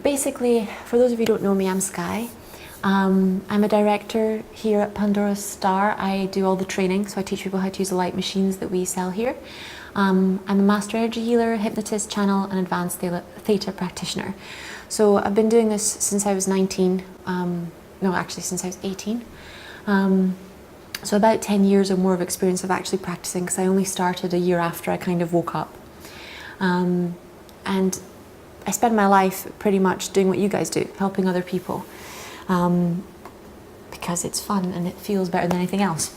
Basically, for those of you who don't know me, I'm Sky. I'm a director here at Pandora Star. I do all the training, so I teach people how to use the light machines that we sell here. I'm a master energy healer, hypnotist, channel, and advanced theta practitioner. So I've been doing this since I was 19. No, actually since I was 18. So about 10 years or more of experience of actually practicing, because I only started a year after I kind of woke up. And I spend my life pretty much doing what you guys do, helping other people, because it's fun and it feels better than anything else.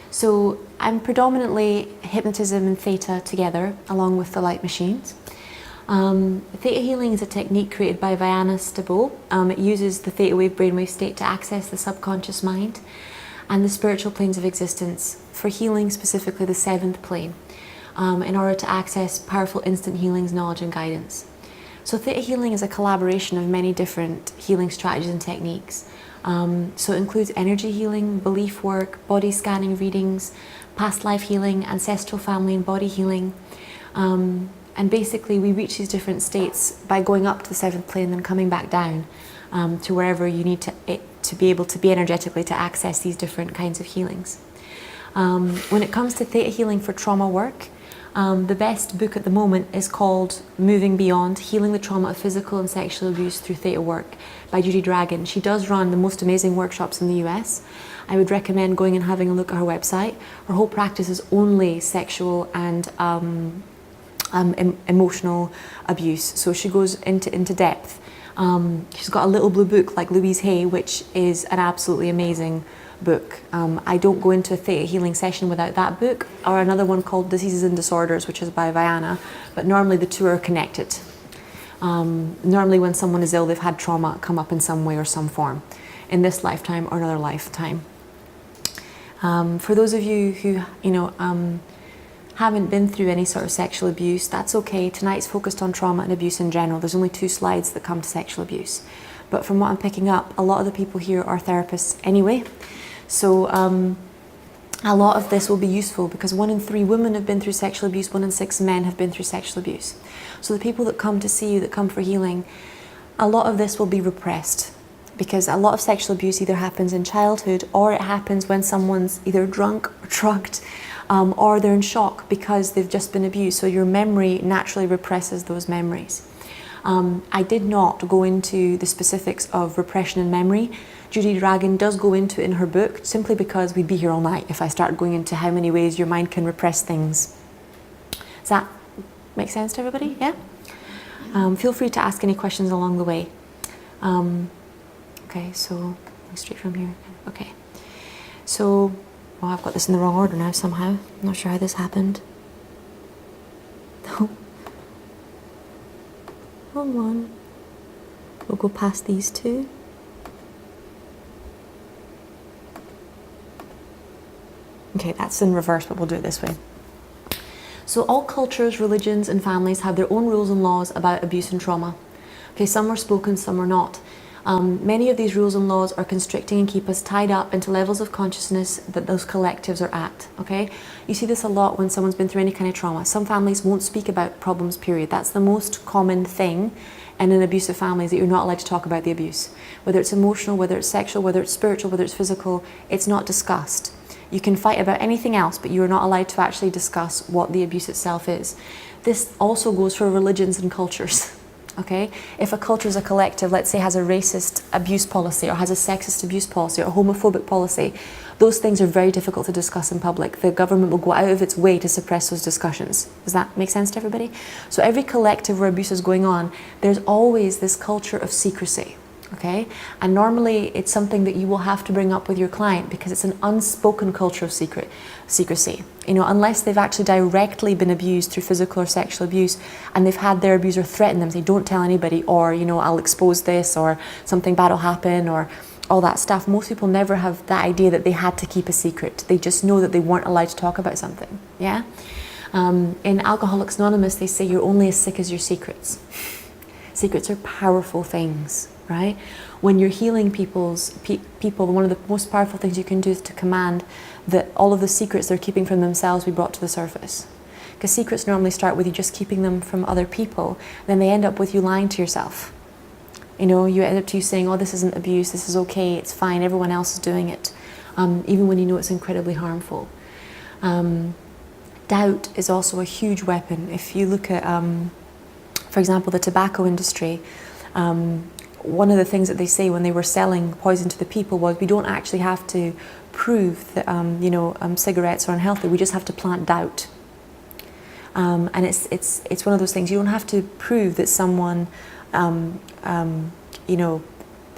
So I'm predominantly hypnotism and theta together, along with the light machines. Theta healing is a technique created by Vianna Stibole. It uses the theta wave brainwave state to access the subconscious mind and the spiritual planes of existence for healing, specifically the seventh plane, in order to access powerful instant healings, knowledge and guidance. So theta healing is a collaboration of many different healing strategies and techniques. So it includes energy healing, belief work, body scanning readings, past life healing, ancestral family and body healing. And basically we reach these different states by going up to the seventh plane and then coming back down to wherever you need to be able to be energetically to access these different kinds of healings. When it comes to theta healing for trauma work, the best book at the moment is called Moving Beyond, Healing the Trauma of Physical and Sexual Abuse Through Theta Work by Judy Dragon. She does run the most amazing workshops in the US. I would recommend going and having a look at her website. Her whole practice is only sexual and emotional abuse, so she goes into depth. She's got a little blue book like Louise Hay, which is an absolutely amazing book. I don't go into a theta healing session without that book, or another one called Diseases and Disorders, which is by Vianna, but normally the two are connected. Normally when someone is ill, they've had trauma come up in some way or some form, in this lifetime or another lifetime. For those of you who, haven't been through any sort of sexual abuse, that's okay. Tonight's focused on trauma and abuse in general. There's only 2 slides that come to sexual abuse. But from what I'm picking up, a lot of the people here are therapists anyway. So a lot of this will be useful because 1 in 3 women have been through sexual abuse, 1 in 6 men have been through sexual abuse. So the people that come to see you, that come for healing, a lot of this will be repressed because a lot of sexual abuse either happens in childhood or it happens when someone's either drunk or drugged, or they're in shock because they've just been abused. So your memory naturally represses those memories. I did not go into the specifics of repression and memory. Judy Dragon does go into it in her book, simply because we'd be here all night if I started going into how many ways your mind can repress things. Does that make sense to everybody? Yeah? Feel free to ask any questions along the way. Okay, so straight from here. Okay. So, well, I've got this in the wrong order now somehow. I'm not sure how this happened. No. Hold on. We'll go past these 2. Okay, that's in reverse, but we'll do it this way. So all cultures, religions, and families have their own rules and laws about abuse and trauma. Okay, some are spoken, some are not. Many of these rules and laws are constricting and keep us tied up into levels of consciousness that those collectives are at, okay? You see this a lot when someone's been through any kind of trauma. Some families won't speak about problems, period. That's the most common thing in an abusive family, is that you're not allowed to talk about the abuse. Whether it's emotional, whether it's sexual, whether it's spiritual, whether it's physical, it's not discussed. You can fight about anything else, but you're not allowed to actually discuss what the abuse itself is. This also goes for religions and cultures. Okay, if a culture is a collective, let's say has a racist abuse policy or has a sexist abuse policy or a homophobic policy, those things are very difficult to discuss in public. The government will go out of its way to suppress those discussions. Does that make sense to everybody? So every collective where abuse is going on, there's always this culture of secrecy. Okay, and normally it's something that you will have to bring up with your client because it's an unspoken culture of secrecy. Unless they've actually directly been abused through physical or sexual abuse and they've had their abuser threaten them, say don't tell anybody, or I'll expose this, or something bad will happen, or all that stuff. Most people never have that idea that they had to keep a secret. They just know that they weren't allowed to talk about something. Yeah. In Alcoholics Anonymous, they say you're only as sick as your secrets. Secrets are powerful things. Right? When you're healing people, one of the most powerful things you can do is to command that all of the secrets they're keeping from themselves be brought to the surface. because secrets normally start with you just keeping them from other people, then they end up with you lying to yourself. You know, you end up to you saying, oh, this isn't abuse, this is okay, it's fine, everyone else is doing it, even when you know it's incredibly harmful. Doubt is also a huge weapon. If you look at, for example, the tobacco industry, one of the things that they say when they were selling poison to the people was, we don't actually have to prove that cigarettes are unhealthy, we just have to plant doubt. And it's one of those things, you don't have to prove that someone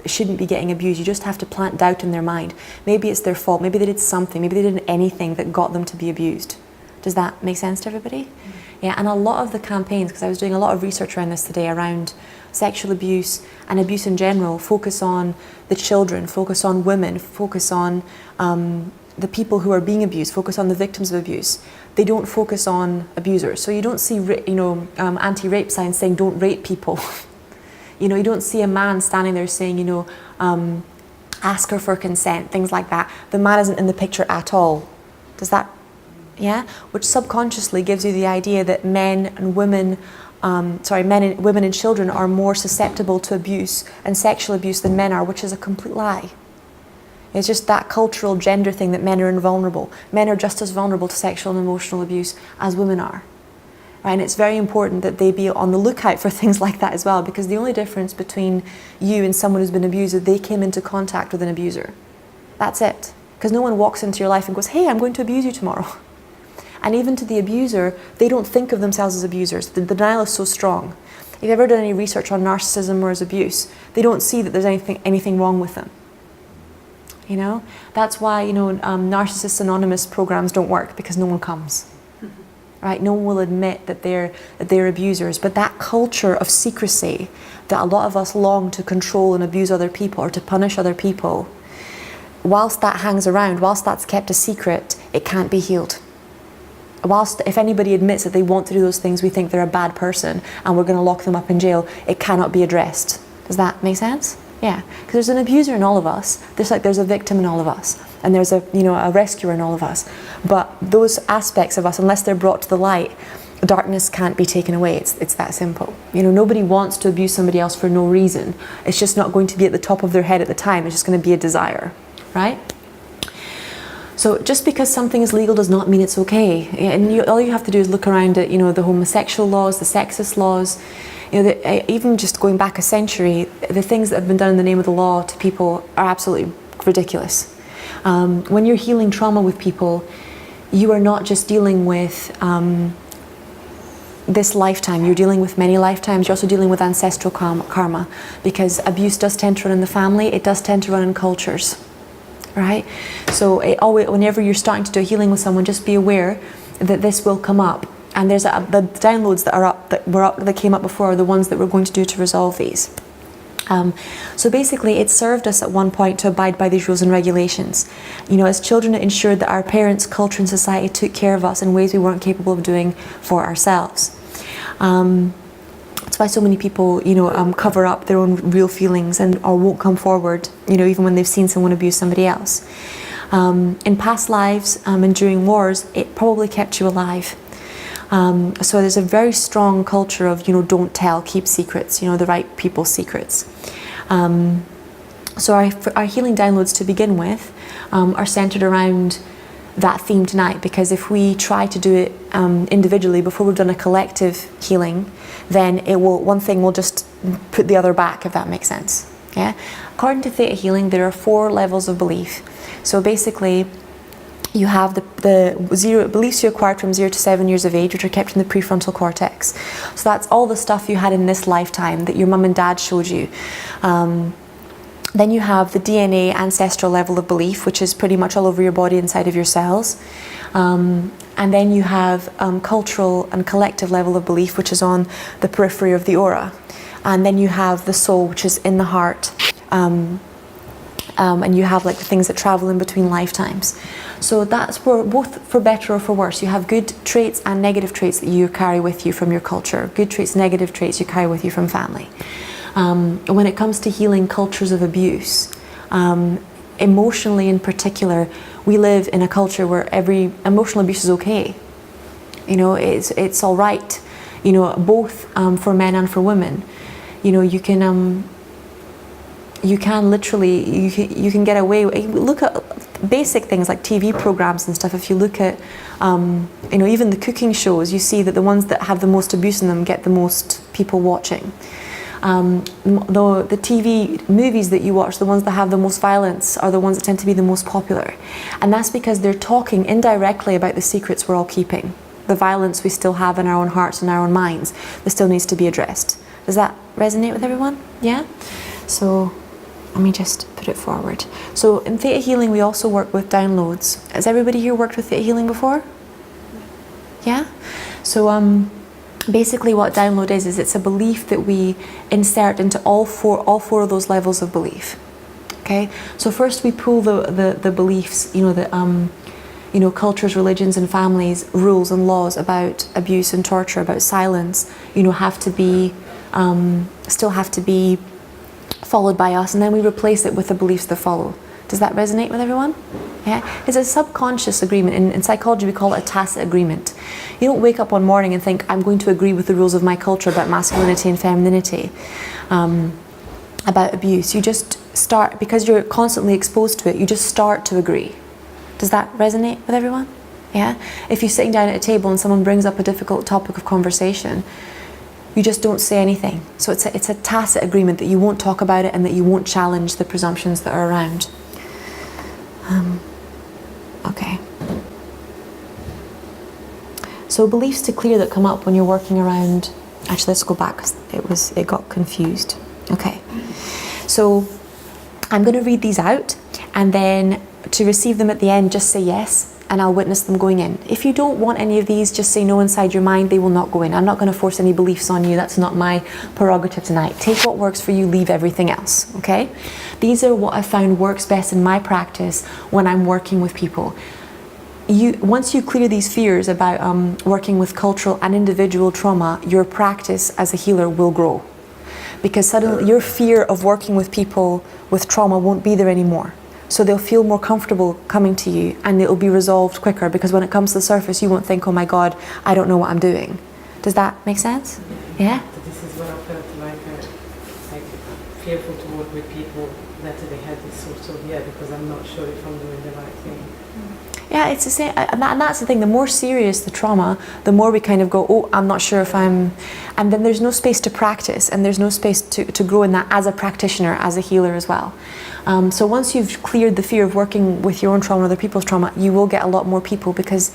shouldn't be getting abused. You just have to plant doubt in their mind. Maybe it's their fault, maybe they did something, maybe they did anything that got them to be abused. Does that make sense to everybody? Mm-hmm. Yeah, and a lot of the campaigns, because I was doing a lot of research around this today, around sexual abuse and abuse in general, focus on the children, focus on women, focus on the people who are being abused, focus on the victims of abuse. They don't focus on abusers. So you don't see anti-rape signs saying don't rape people. You know, you don't see a man standing there saying, ask her for consent, things like that. The man isn't in the picture at all. Does that, yeah? Which subconsciously gives you the idea that men and women, women and children are more susceptible to abuse and sexual abuse than men are, which is a complete lie. It's just that cultural gender thing that men are invulnerable. Men are just as vulnerable to sexual and emotional abuse as women are. Right? And it's very important that they be on the lookout for things like that as well, because the only difference between you and someone who's been abused is they came into contact with an abuser. That's it. Because no one walks into your life and goes, hey, I'm going to abuse you tomorrow. And even to the abuser, they don't think of themselves as abusers. The denial is so strong. If you've ever done any research on narcissism or as abuse, they don't see that there's anything wrong with them. You know? That's why, Narcissists Anonymous programs don't work, because no one comes. Right? No one will admit that they're abusers, but that culture of secrecy that a lot of us long to control and abuse other people or to punish other people, whilst that hangs around, whilst that's kept a secret, it can't be healed. Whilst if anybody admits that they want to do those things, we think they're a bad person and we're going to lock them up in jail, it cannot be addressed. Does that make sense? Yeah, because there's an abuser in all of us, just like there's a victim in all of us, and there's a rescuer in all of us. But those aspects of us, unless they're brought to the light, darkness can't be taken away. It's that simple. Nobody wants to abuse somebody else for no reason. It's just not going to be at the top of their head at the time. It's just going to be a desire, right? So just because something is legal does not mean it's okay. And all you have to do is look around at, the homosexual laws, the sexist laws. Even just going back a century, the things that have been done in the name of the law to people are absolutely ridiculous. When you're healing trauma with people, you are not just dealing with this lifetime, you're dealing with many lifetimes, you're also dealing with ancestral karma, because abuse does tend to run in the family, it does tend to run in cultures, right? So whenever you're starting to do a healing with someone, just be aware that this will come up. And there's the downloads that are up, that came up before, are the ones that we're going to do to resolve these. So basically, it served us at one point to abide by these rules and regulations. As children, it ensured that our parents, culture, and society took care of us in ways we weren't capable of doing for ourselves. That's why so many people, cover up their own real feelings or won't come forward, even when they've seen someone abuse somebody else. In past lives and during wars, it probably kept you alive. So there's a very strong culture of, don't tell, keep secrets, the right people's secrets. So our healing downloads to begin with are centered around that theme tonight, because if we try to do it individually before we've done a collective healing, then one thing will just put the other back, if that makes sense. Yeah? According to Theta Healing, there are 4 levels of belief. So basically, you have the beliefs you acquired from 0 to 7 years of age, which are kept in the prefrontal cortex. So that's all the stuff you had in this lifetime that your mum and dad showed you. Then you have the DNA ancestral level of belief, which is pretty much all over your body, inside of your cells. And then you have cultural and collective level of belief, which is on the periphery of the aura. And then you have the soul, which is in the heart. And you have the things that travel in between lifetimes. So that's both for better or for worse. You have good traits and negative traits that you carry with you from your culture. Good traits, negative traits you carry with you from family. When it comes to healing cultures of abuse, emotionally in particular, we live in a culture where every emotional abuse is okay. You know, it's all right. You know, both for men and for women. You know, you can literally, you can get away. Look at basic things like TV programs and stuff. If you look at, you know, even the cooking shows, you see that the ones that have the most abuse in them get the most people watching. The TV movies that you watch, the ones that have the most violence, are the ones that tend to be the most popular. And that's because they're talking indirectly about the secrets we're all keeping. The violence we still have in our own hearts and our own minds that still needs to be addressed. Does that resonate with everyone? Yeah? So let me just put it forward. So in Theta Healing, we also work with downloads. Has everybody here worked with Theta Healing before? Yeah? So basically what download is it's a belief that we insert into all four of those levels of belief. Okay? So first we pull the beliefs, you know, that you know, cultures, religions and families, rules and laws about abuse and torture, about silence, you know, have to be still have to be followed by us, and then we replace it with the beliefs that follow. Does that resonate with everyone? Yeah? It's a subconscious agreement. In psychology, we call it a tacit agreement. You don't wake up one morning and think, I'm going to agree with the rules of my culture about masculinity and femininity, about abuse. You just start, because you're constantly exposed to it, you just start to agree. Does that resonate with everyone? Yeah? If you're sitting down at a table and someone brings up a difficult topic of conversation, you just don't say anything. So it's a tacit agreement that you won't talk about it and that you won't challenge the presumptions that are around. Okay. So beliefs to clear that come up when you're working around. Actually, let's go back, 'cause it got confused. Okay. So I'm going to read these out, and then to receive them at the end, just say yes, and I'll witness them going in. If you don't want any of these, just say no inside your mind, they will not go in. I'm not going to force any beliefs on you. That's not my prerogative tonight. Take what works for you, leave everything else, okay? These are what I found works best in my practice when I'm working with people. Once you clear these fears about working with cultural and individual trauma, your practice as a healer will grow. Because suddenly your fear of working with people with trauma won't be there anymore. So they'll feel more comfortable coming to you, and it'll be resolved quicker, because when it comes to the surface, you won't think, oh my God, I don't know what I'm doing. Does that make sense? Yeah? This is what I felt like fearful to work with people that they had this sort of, because I'm not sure if I'm doing the right thing. Yeah, it's the same, and that's the thing. The more serious the trauma, the more we kind of go, oh, I'm not sure if I'm, and then there's no space to practice, and there's no space to grow in that as a practitioner, as a healer as well. So once you've cleared the fear of working with your own trauma or other people's trauma, you will get a lot more people, because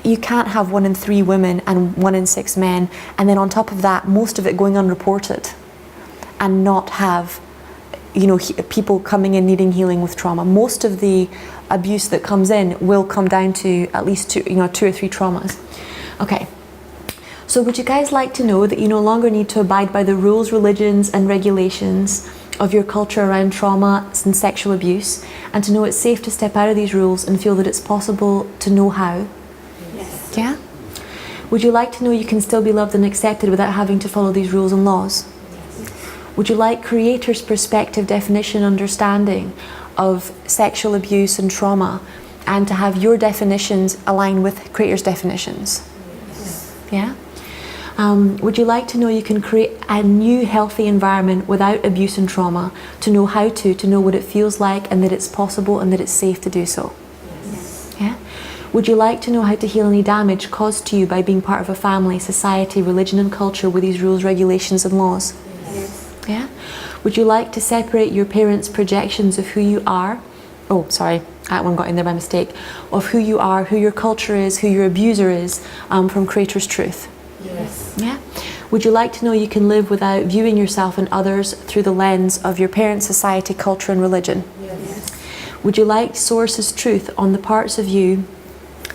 you can't have 1 in 3 women and 1 in 6 men, and then on top of that, most of it going unreported, and not have, you know, people coming in needing healing with trauma. Most of the abuse that comes in will come down to at least 2 or 3 traumas. Okay. So would you guys like to know that you no longer need to abide by the rules, religions and regulations of your culture around trauma and sexual abuse, and to know it's safe to step out of these rules and feel that it's possible to know how? Yes. Yeah? Would you like to know you can still be loved and accepted without having to follow these rules and laws? Yes. Would you like Creator's perspective, definition, understanding of sexual abuse and trauma, and to have your definitions align with Creator's definitions? Yes. Yeah? Would you like to know you can create a new healthy environment without abuse and trauma, to know how to know what it feels like, and that it's possible and that it's safe to do so? Yes. Yeah? Would you like to know how to heal any damage caused to you by being part of a family, society, religion and culture with these rules, regulations and laws? Yes. Yeah? Would you like to separate your parents' projections of who you are? Oh, sorry, that one got in there by mistake. Of who you are, who your culture is, who your abuser is, from Creator's truth? Yes. Yeah? Would you like to know you can live without viewing yourself and others through the lens of your parents', society, culture and religion? Yes. Would you like Source's truth on the parts of you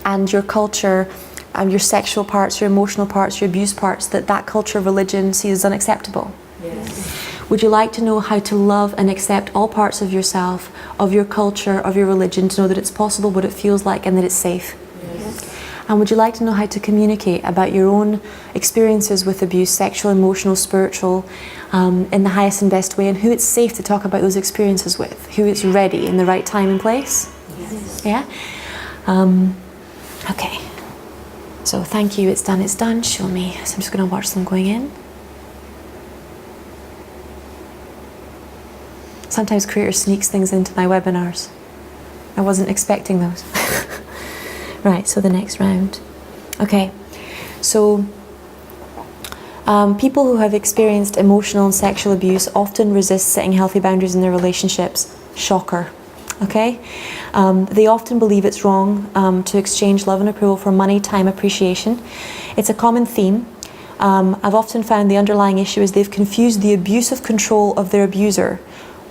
and your culture, your sexual parts, your emotional parts, your abuse parts, that culture, religion sees as unacceptable? Yes. Would you like to know how to love and accept all parts of yourself, of your culture, of your religion, to know that it's possible, what it feels like, and that it's safe? Yes. And would you like to know how to communicate about your own experiences with abuse, sexual, emotional, spiritual, in the highest and best way, and who it's safe to talk about those experiences with, who it's ready in the right time and place? Yes. Yeah? Okay. So thank you, it's done, show me. So I'm just going to watch them going in. Sometimes Creator sneaks things into my webinars. I wasn't expecting those. Right, so the next round. Okay, so people who have experienced emotional and sexual abuse often resist setting healthy boundaries in their relationships. Shocker. Okay? They often believe it's wrong to exchange love and approval for money, time, appreciation. It's a common theme. I've often found the underlying issue is they've confused the abuse of control of their abuser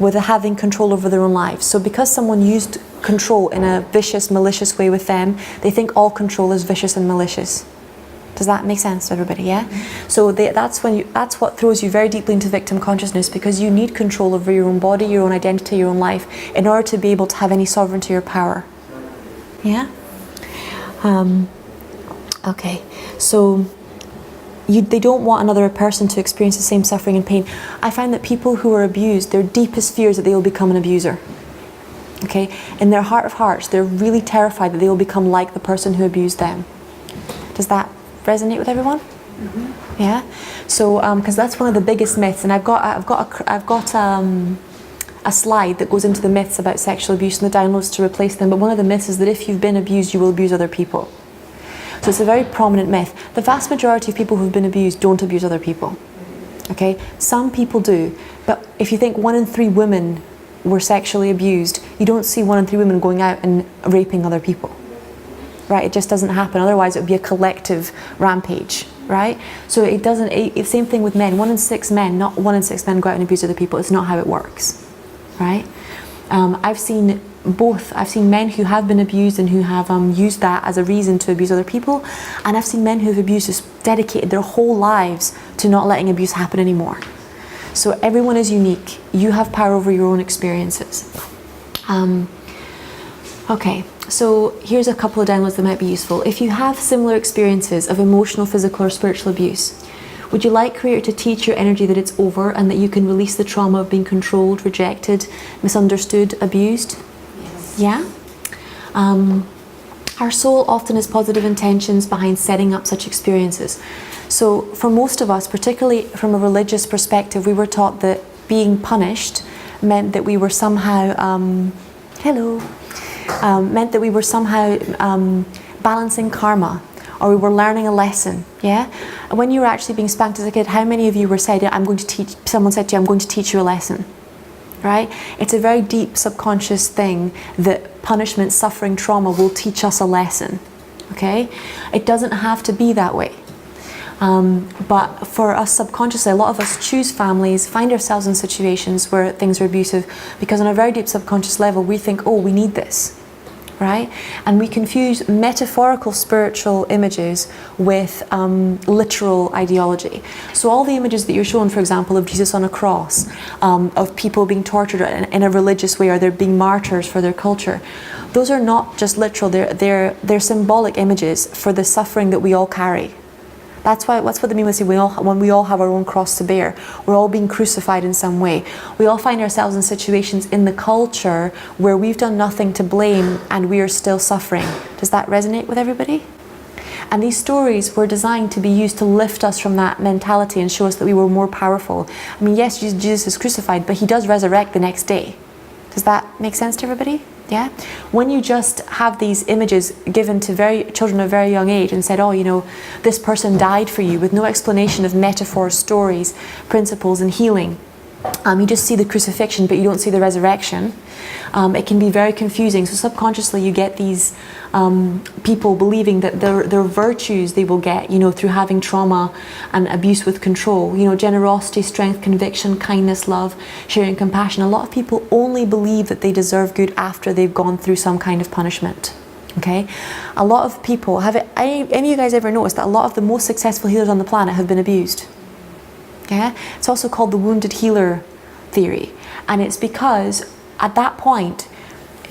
with having control over their own lives. So because someone used control in a vicious, malicious way with them, they think all control is vicious and malicious. Does that make sense to everybody? Yeah. So that's what throws you very deeply into victim consciousness, because you need control over your own body, your own identity, your own life, in order to be able to have any sovereignty or power. Yeah. Okay. So they don't want another person to experience the same suffering and pain. I find that people who are abused, their deepest fear is that they will become an abuser. Okay. In their heart of hearts, they're really terrified that they will become like the person who abused them. Does that resonate with everyone? Mm-hmm. Yeah. So because that's one of the biggest myths, and I've got a slide that goes into the myths about sexual abuse and the downloads to replace them. But one of the myths is that if you've been abused, you will abuse other people. So it's a very prominent myth. The vast majority of people who've been abused don't abuse other people. Okay. Some people do, but if you think 1 in 3 women were sexually abused, you don't see 1 in 3 women going out and raping other people. Right, it just doesn't happen. Otherwise, it would be a collective rampage, right? So it doesn't. Same thing with men. 1 in 6 men, not 1 in 6 men go out and abuse other people. It's not how it works, right? I've seen both. I've seen men who have been abused and who have used that as a reason to abuse other people, and I've seen men who have abused, just dedicated their whole lives to not letting abuse happen anymore. So everyone is unique. You have power over your own experiences. Okay. So here's a couple of downloads that might be useful. If you have similar experiences of emotional, physical, or spiritual abuse, would you like Creator to teach your energy that it's over and that you can release the trauma of being controlled, rejected, misunderstood, abused? Yes. Yeah? Our soul often has positive intentions behind setting up such experiences. So for most of us, particularly from a religious perspective, we were taught that being punished meant that we were somehow... meant that we were somehow balancing karma, or we were learning a lesson. Yeah. When you were actually being spanked as a kid, how many of you were said, someone said to you, I'm going to teach you a lesson, right? It's a very deep subconscious thing that punishment, suffering, trauma will teach us a lesson. Okay. It doesn't have to be that way. But for us subconsciously, a lot of us choose families, find ourselves in situations where things are abusive, because on a very deep subconscious level, we think, oh, we need this. Right? And we confuse metaphorical spiritual images with literal ideology. So all the images that you're shown, for example, of Jesus on a cross, of people being tortured in a religious way, or they're being martyrs for their culture, those are not just literal, they're symbolic images for the suffering that we all carry. That's what the Mima say, when we all have our own cross to bear. We're all being crucified in some way. We all find ourselves in situations in the culture where we've done nothing to blame and we are still suffering. Does that resonate with everybody? And these stories were designed to be used to lift us from that mentality and show us that we were more powerful. I mean, yes, Jesus is crucified, but he does resurrect the next day. Does that make sense to everybody? Yeah. When you just have these images given to children of a very young age and said, oh, you know, this person died for you, with no explanation of metaphors, stories, principles, and healing. You just see the crucifixion, but you don't see the resurrection. It can be very confusing. So subconsciously, you get these people believing that their virtues they will get, you know, through having trauma and abuse with control. You know, generosity, strength, conviction, kindness, love, sharing, compassion. A lot of people only believe that they deserve good after they've gone through some kind of punishment. Okay, a lot of people any of you guys ever noticed that a lot of the most successful healers on the planet have been abused? Yeah, it's also called the wounded healer theory, and it's because at that point,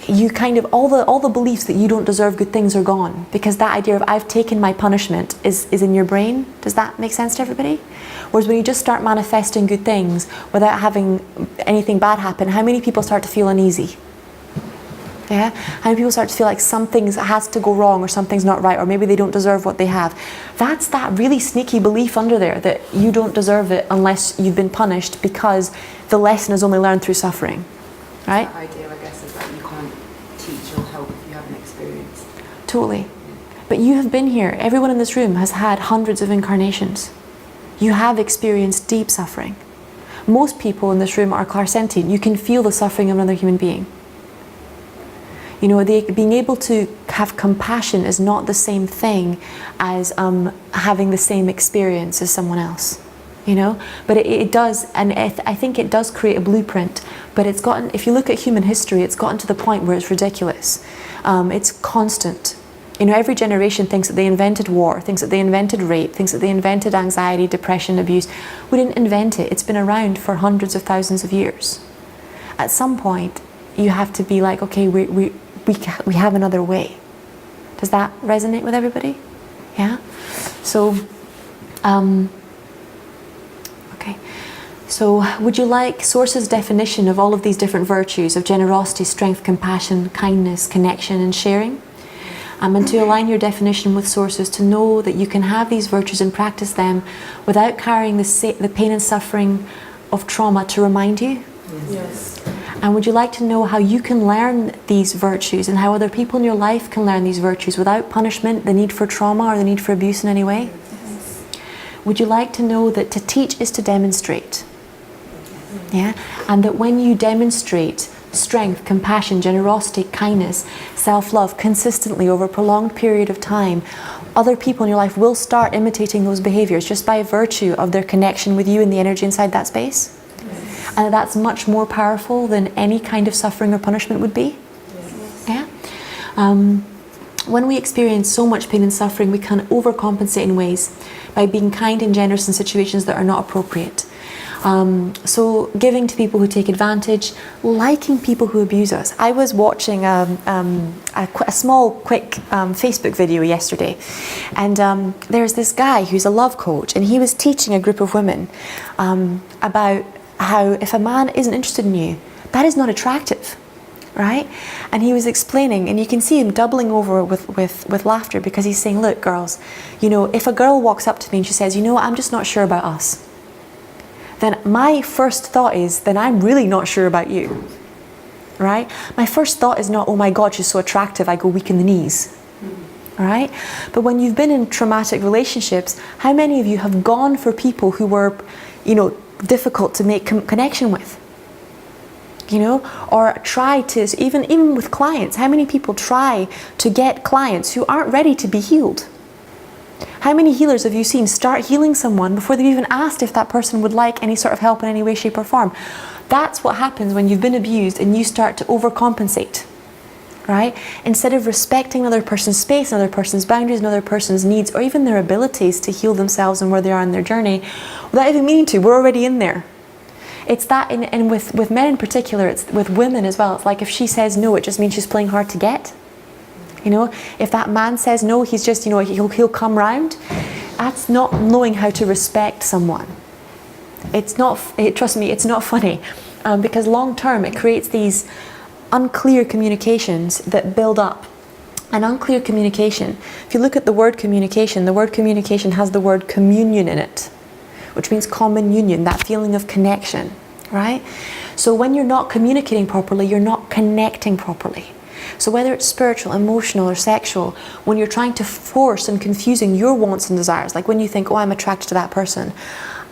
you kind of all the beliefs that you don't deserve good things are gone, because that idea of I've taken my punishment is in your brain. Does that make sense to everybody? Whereas when you just start manifesting good things without having anything bad happen, how many people start to feel uneasy? Yeah? How many people start to feel like something has to go wrong or something's not right, or maybe they don't deserve what they have? That's that really sneaky belief under there that you don't deserve it unless you've been punished, because the lesson is only learned through suffering. Right? That idea, I guess, is that you can't teach or help if you haven't experienced. Totally. But you have been here. Everyone in this room has had hundreds of incarnations. You have experienced deep suffering. Most people in this room are clairsentient. You can feel the suffering of another human being. You know, being able to have compassion is not the same thing as having the same experience as someone else. You know, but it does, and I think it does create a blueprint. But it's gotten, if you look at human history, it's gotten to the point where it's ridiculous. It's constant. You know, every generation thinks that they invented war, thinks that they invented rape, thinks that they invented anxiety, depression, abuse. We didn't invent it. It's been around for hundreds of thousands of years. At some point, you have to be like, okay, we have another way. Does that resonate with everybody? Yeah? So, okay. So, would you like Source's definition of all of these different virtues of generosity, strength, compassion, kindness, connection, and sharing? And to align your definition with Source's, to know that you can have these virtues and practice them without carrying the pain and suffering of trauma to remind you? Yes. And would you like to know how you can learn these virtues and how other people in your life can learn these virtues without punishment, the need for trauma, or the need for abuse in any way? Yes. Would you like to know that to teach is to demonstrate? Yeah? And that when you demonstrate strength, compassion, generosity, kindness, self-love consistently over a prolonged period of time, other people in your life will start imitating those behaviors just by virtue of their connection with you and the energy inside that space. Yes. And that's much more powerful than any kind of suffering or punishment would be. Yes. Yeah? When we experience so much pain and suffering, we can overcompensate in ways by being kind and generous in situations that are not appropriate. So giving to people who take advantage, liking people who abuse us. I was watching a small, quick Facebook video yesterday, and there's this guy who's a love coach, and he was teaching a group of women about how if a man isn't interested in you, that is not attractive. Right? And he was explaining, and you can see him doubling over with laughter, because he's saying, look, girls, you know, if a girl walks up to me and she says, you know what, I'm just not sure about us, then my first thought is, then I'm really not sure about you. Right? My first thought is not, oh my God, she's so attractive, I go weak in the knees. Right? But when you've been in traumatic relationships, how many of you have gone for people who were, you know, difficult to make connection with? You know, or try to, even with clients, how many people try to get clients who aren't ready to be healed? How many healers have you seen start healing someone before they've even asked if that person would like any sort of help in any way, shape or form? That's what happens when you've been abused and you start to overcompensate, right? Instead of respecting another person's space, another person's boundaries, another person's needs, or even their abilities to heal themselves and where they are in their journey, without even meaning to, we're already in there. It's that, and with men in particular, it's with women as well. It's like if she says no, it just means she's playing hard to get. You know, if that man says no, he's just, you know, he'll come round. That's not knowing how to respect someone. It's not, trust me, it's not funny. Because long term, it creates these unclear communications that build up. An unclear communication, if you look at the word communication has the word communion in it, which means common union, that feeling of connection, right? So when you're not communicating properly, you're not connecting properly. So whether it's spiritual, emotional, or sexual, when you're trying to force and confusing your wants and desires, like when you think, oh, I'm attracted to that person,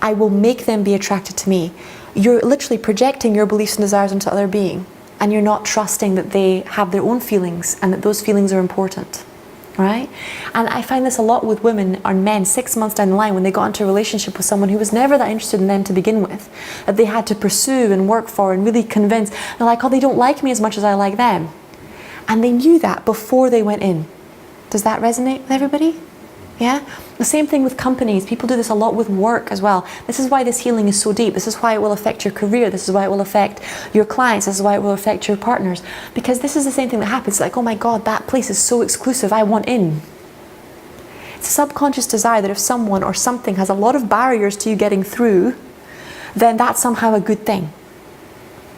I will make them be attracted to me, you're literally projecting your beliefs and desires into other being, and you're not trusting that they have their own feelings and that those feelings are important, right? And I find this a lot with women or men 6 months down the line when they got into a relationship with someone who was never that interested in them to begin with, that they had to pursue and work for and really convince. They're like, oh, they don't like me as much as I like them. And they knew that before they went in. Does that resonate with everybody? Yeah? The same thing with companies. People do this a lot with work as well. This is why this healing is so deep. This is why it will affect your career. This is why it will affect your clients. This is why it will affect your partners. Because this is the same thing that happens. Like, oh my God, that place is so exclusive. I want in. It's a subconscious desire that if someone or something has a lot of barriers to you getting through, then that's somehow a good thing.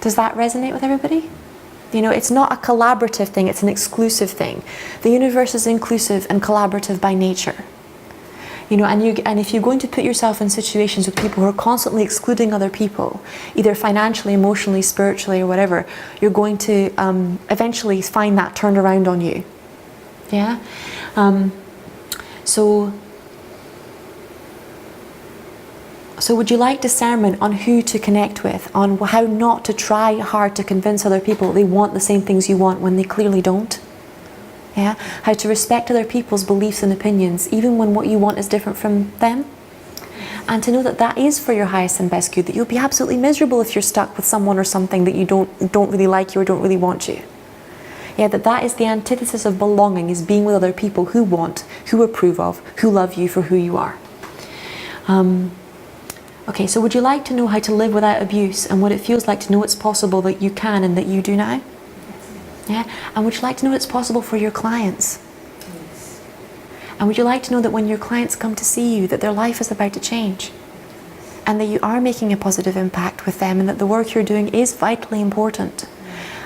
Does that resonate with everybody? You know, it's not a collaborative thing, it's an exclusive thing. The universe is inclusive and collaborative by nature. You know, and if you're going to put yourself in situations with people who are constantly excluding other people, either financially, emotionally, spiritually, or whatever, you're going to eventually find that turned around on you. Yeah? So would you like discernment on who to connect with, on how not to try hard to convince other people they want the same things you want when they clearly don't? Yeah? How to respect other people's beliefs and opinions, even when what you want is different from them? And to know that that is for your highest and best good, that you'll be absolutely miserable if you're stuck with someone or something that you don't really like you or don't really want you. Yeah, that is the antithesis of belonging, is being with other people who want, who approve of, who love you for who you are. Okay, so would you like to know how to live without abuse and what it feels like to know it's possible that you can and that you do now? Yeah, and would you like to know it's possible for your clients? Yes. And would you like to know that when your clients come to see you, that their life is about to change? And that you are making a positive impact with them and that the work you're doing is vitally important?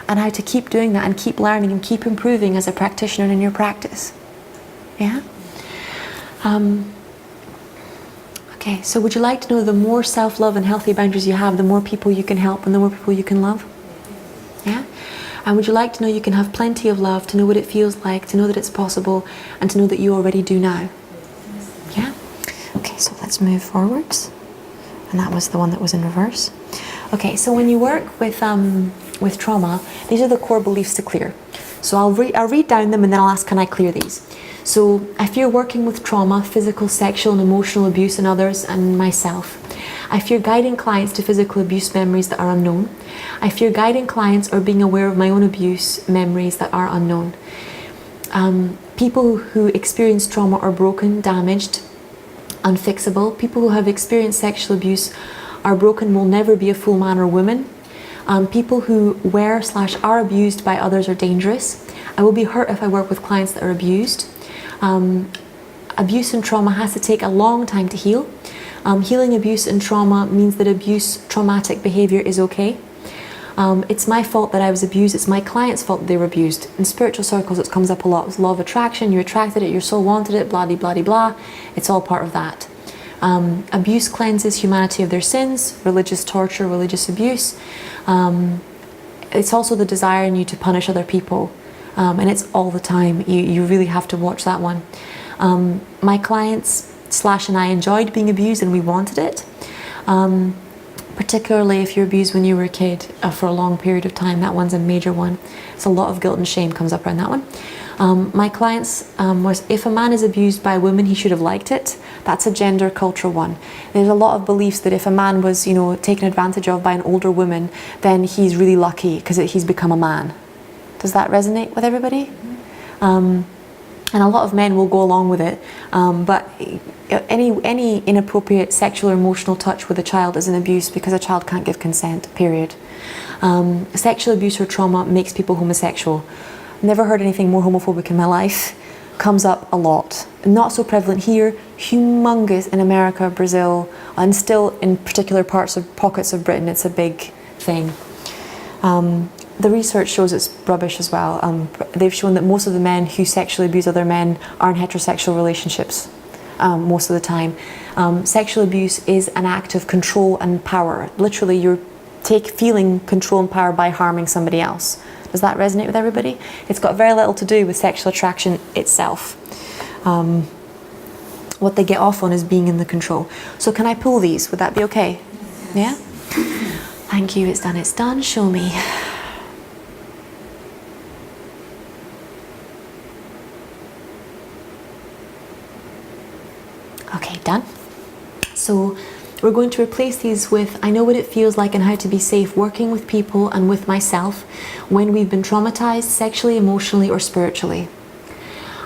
And how to keep doing that and keep learning and keep improving as a practitioner in your practice? Yeah? Okay, so would you like to know the more self-love and healthy boundaries you have, the more people you can help and the more people you can love? Yeah? And would you like to know you can have plenty of love, to know what it feels like, to know that it's possible, and to know that you already do now? Yeah? Okay, so let's move forwards. And that was the one that was in reverse. Okay, so when you work with trauma, these are the core beliefs to clear. So I'll read down them and then I'll ask, can I clear these? So if you're working with trauma, physical, sexual and emotional abuse in others and myself, I fear guiding clients to physical abuse memories that are unknown. I fear guiding clients or being aware of my own abuse memories that are unknown. People who experience trauma are broken, damaged, unfixable. People who have experienced sexual abuse are broken, will never be a full man or woman. People who were/are abused by others are dangerous. I will be hurt if I work with clients that are abused. Abuse and trauma has to take a long time to heal. Healing abuse and trauma means that abuse, traumatic behavior is okay. It's my fault that I was abused. It's my client's fault that they were abused. In spiritual circles, it comes up a lot. It's law of attraction. You attracted it. Your soul wanted it. Blah, blah, blah, blah. It's all part of that. Abuse cleanses humanity of their sins. Religious torture, religious abuse. It's also the desire in you to punish other people. And it's all the time. You really have to watch that one. My clients / and I enjoyed being abused and we wanted it. Particularly if you're abused when you were a kid for a long period of time. That one's a major one. It's a lot of guilt and shame comes up around that one. My clients was, if a man is abused by a woman, he should have liked it. That's a gender cultural one. There's a lot of beliefs that if a man was, taken advantage of by an older woman, then he's really lucky because he's become a man. Does that resonate with everybody? And a lot of men will go along with it, but any inappropriate sexual or emotional touch with a child is an abuse because a child can't give consent, period. Sexual abuse or trauma makes people homosexual. Never heard anything more homophobic in my life. Comes up a lot. Not so prevalent here, humongous in America, Brazil, and still in particular pockets of Britain, it's a big thing. The research shows it's rubbish as well. They've shown that most of the men who sexually abuse other men are in heterosexual relationships most of the time. Sexual abuse is an act of control and power. Literally, you're feeling control and power by harming somebody else. Does that resonate with everybody? It's got very little to do with sexual attraction itself. What they get off on is being in the control. So can I pull these? Would that be okay? Yeah? Thank you. It's done. It's done. Show me. Okay, done. So we're going to replace these with, I know what it feels like and how to be safe working with people and with myself when we've been traumatized sexually, emotionally, or spiritually.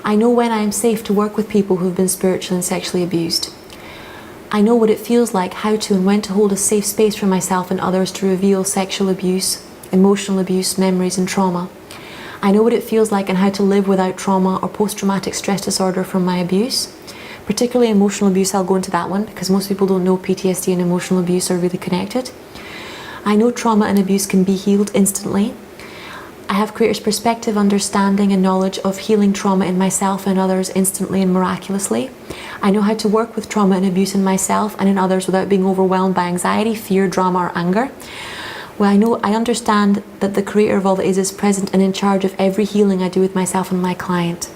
I know when I am safe to work with people who've been spiritually and sexually abused. I know what it feels like, how to and when to hold a safe space for myself and others to reveal sexual abuse, emotional abuse, memories, and trauma. I know what it feels like and how to live without trauma or post-traumatic stress disorder from my abuse. Particularly emotional abuse, I'll go into that one because most people don't know PTSD and emotional abuse are really connected. I know trauma and abuse can be healed instantly. I have creator's perspective, understanding and knowledge of healing trauma in myself and others instantly and miraculously. I know how to work with trauma and abuse in myself and in others without being overwhelmed by anxiety, fear, drama or anger. Well, I understand that the creator of all that is present and in charge of every healing I do with myself and my client.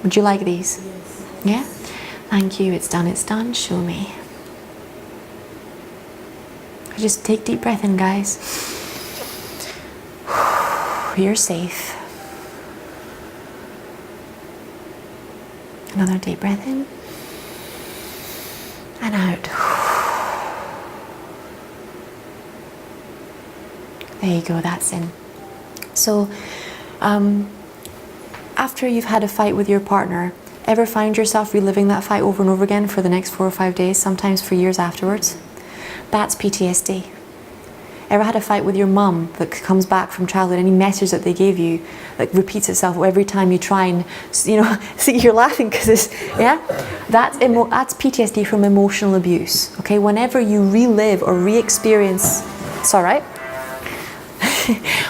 Would you like these? Yes. Yeah? Thank you. It's done. Show me. Just take a deep breath in, guys. You're safe. Another deep breath in and out. There you go, that's in. So, after you've had a fight with your partner, ever find yourself reliving that fight over and over again for the next 4 or 5 days, sometimes for years afterwards? That's PTSD. Ever had a fight with your mum that comes back from childhood, any message that they gave you that repeats itself every time you try and, see, you're laughing because it's, yeah? That's PTSD from emotional abuse, okay? Whenever you relive or re-experience, it's all right?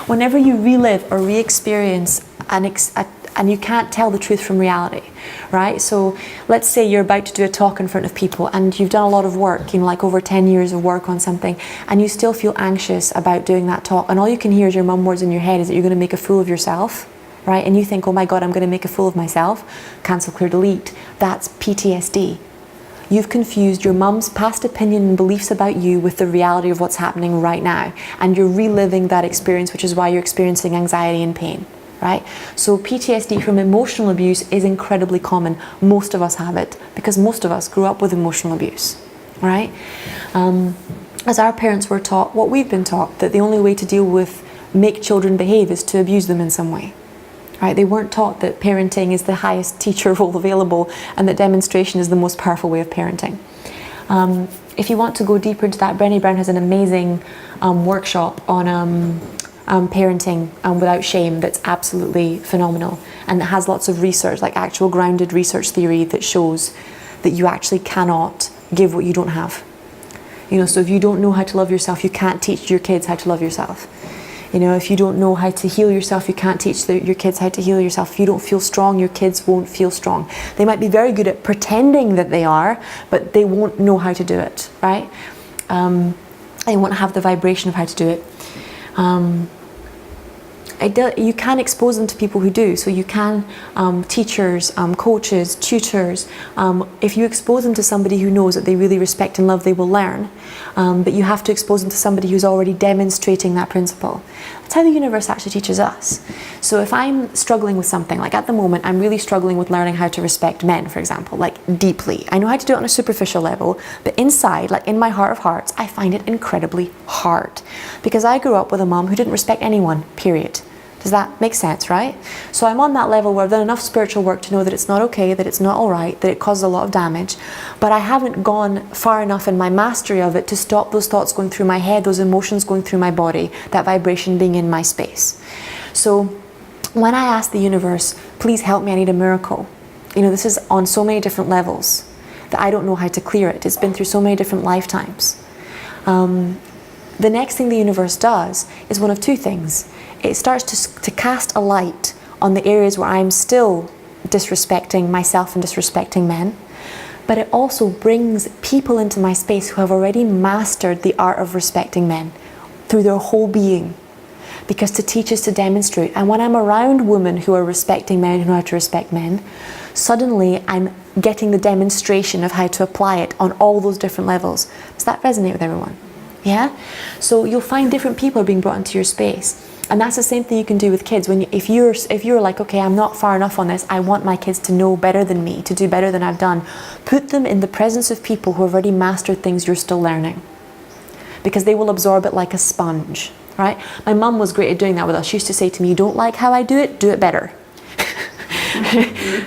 Whenever you relive or re-experience and you can't tell the truth from reality, right? So let's say you're about to do a talk in front of people and you've done a lot of work, like over 10 years of work on something, and you still feel anxious about doing that talk, and all you can hear is your mum words in your head is that you're going to make a fool of yourself, right? And you think, oh my God, I'm going to make a fool of myself. Cancel, clear, delete. That's PTSD. You've confused your mum's past opinion and beliefs about you with the reality of what's happening right now, and you're reliving that experience, which is why you're experiencing anxiety and pain. Right? So PTSD from emotional abuse is incredibly common. Most of us have it because most of us grew up with emotional abuse, right? As our parents were taught, what we've been taught, that the only way to deal with make children behave is to abuse them in some way, right? They weren't taught that parenting is the highest teacher role available and that demonstration is the most powerful way of parenting. If you want to go deeper into that, Brené Brown has an amazing workshop on parenting without shame that's absolutely phenomenal, and it has lots of research, like actual grounded research theory that shows that you actually cannot give what you don't have. So if you don't know how to love yourself, you can't teach your kids how to love yourself. If you don't know how to heal yourself, you can't teach your kids how to heal yourself. If you don't feel strong, your kids won't feel strong. They might be very good at pretending that they are, but they won't know how to do it, right? They won't have the vibration of how to do it. You can expose them to people who do. So you can, teachers, coaches, tutors, if you expose them to somebody who knows that they really respect and love, they will learn. But you have to expose them to somebody who's already demonstrating that principle. That's how the universe actually teaches us. So if I'm struggling with something, like at the moment, I'm really struggling with learning how to respect men, for example, like deeply. I know how to do it on a superficial level, but inside, like in my heart of hearts, I find it incredibly hard. Because I grew up with a mom who didn't respect anyone, period. Does that make sense, right? So I'm on that level where I've done enough spiritual work to know that it's not okay, that it's not all right, that it causes a lot of damage, but I haven't gone far enough in my mastery of it to stop those thoughts going through my head, those emotions going through my body, that vibration being in my space. So when I ask the universe, please help me, I need a miracle, this is on so many different levels that I don't know how to clear it. It's been through so many different lifetimes. The next thing the universe does is one of two things. It starts to cast a light on the areas where I'm still disrespecting myself and disrespecting men, but it also brings people into my space who have already mastered the art of respecting men through their whole being, because to teach is to demonstrate. And when I'm around women who are respecting men, who know how to respect men, suddenly I'm getting the demonstration of how to apply it on all those different levels. Does that resonate with everyone? Yeah? So you'll find different people are being brought into your space. And that's the same thing you can do with kids. If you're like, okay, I'm not far enough on this, I want my kids to know better than me, to do better than I've done. Put them in the presence of people who have already mastered things you're still learning, because they will absorb it like a sponge, right? My mum was great at doing that with us. She used to say to me, you don't like how I do it better.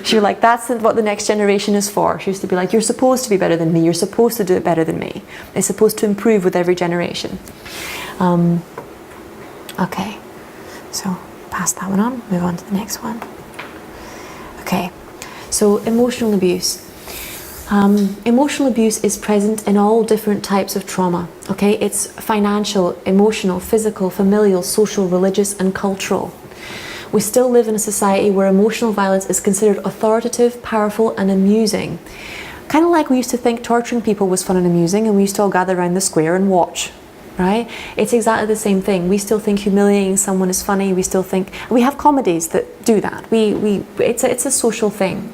She was like, that's what the next generation is for. She used to be like, you're supposed to be better than me. You're supposed to do it better than me. It's supposed to improve with every generation. Okay. So pass that one on, move on to the next one. Okay, so emotional abuse. Emotional abuse is present in all different types of trauma, okay? It's financial, emotional, physical, familial, social, religious, and cultural. We still live in a society where emotional violence is considered authoritative, powerful, and amusing. Kind of like we used to think torturing people was fun and amusing, and we used to all gather around the square and watch, right? It's exactly the same thing. We still think humiliating someone is funny. We still think, we have comedies that do that. It's a social thing.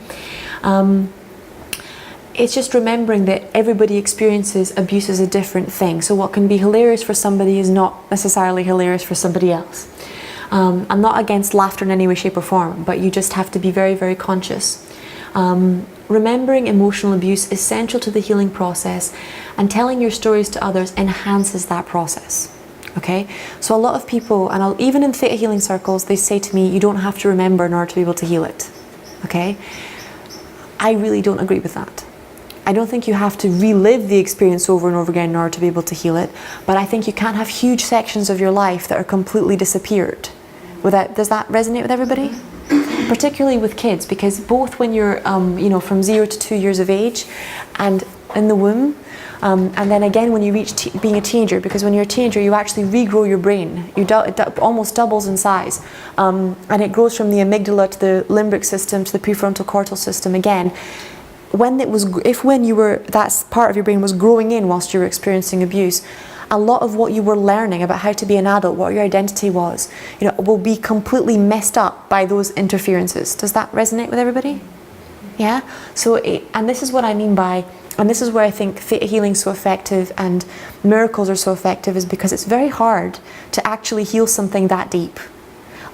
It's just remembering that everybody experiences abuse as a different thing. So what can be hilarious for somebody is not necessarily hilarious for somebody else. I'm not against laughter in any way, shape or form, but you just have to be very, very conscious. Remembering emotional abuse is central to the healing process, and telling your stories to others enhances that process. Okay, so a lot of people, and even in theta healing circles, they say to me, you don't have to remember in order to be able to heal it. Okay, I really don't agree with that. I don't think you have to relive the experience over and over again in order to be able to heal it, but I think you can't have huge sections of your life that are completely disappeared. Does that resonate with everybody? Particularly with kids, because both when you're from 0 to 2 years of age and in the womb, and then again when you reach being a teenager, because when you're a teenager you actually regrow your brain. It almost doubles in size, and it grows from the amygdala to the limbic system to the prefrontal cortical system again. When that part of your brain was growing in whilst you were experiencing abuse, a lot of what you were learning about how to be an adult, what your identity was, will be completely messed up by those interferences. Does that resonate with everybody? Yeah? So, and this is what I mean by, and this is where I think theta healing is so effective and miracles are so effective, is because it's very hard to actually heal something that deep.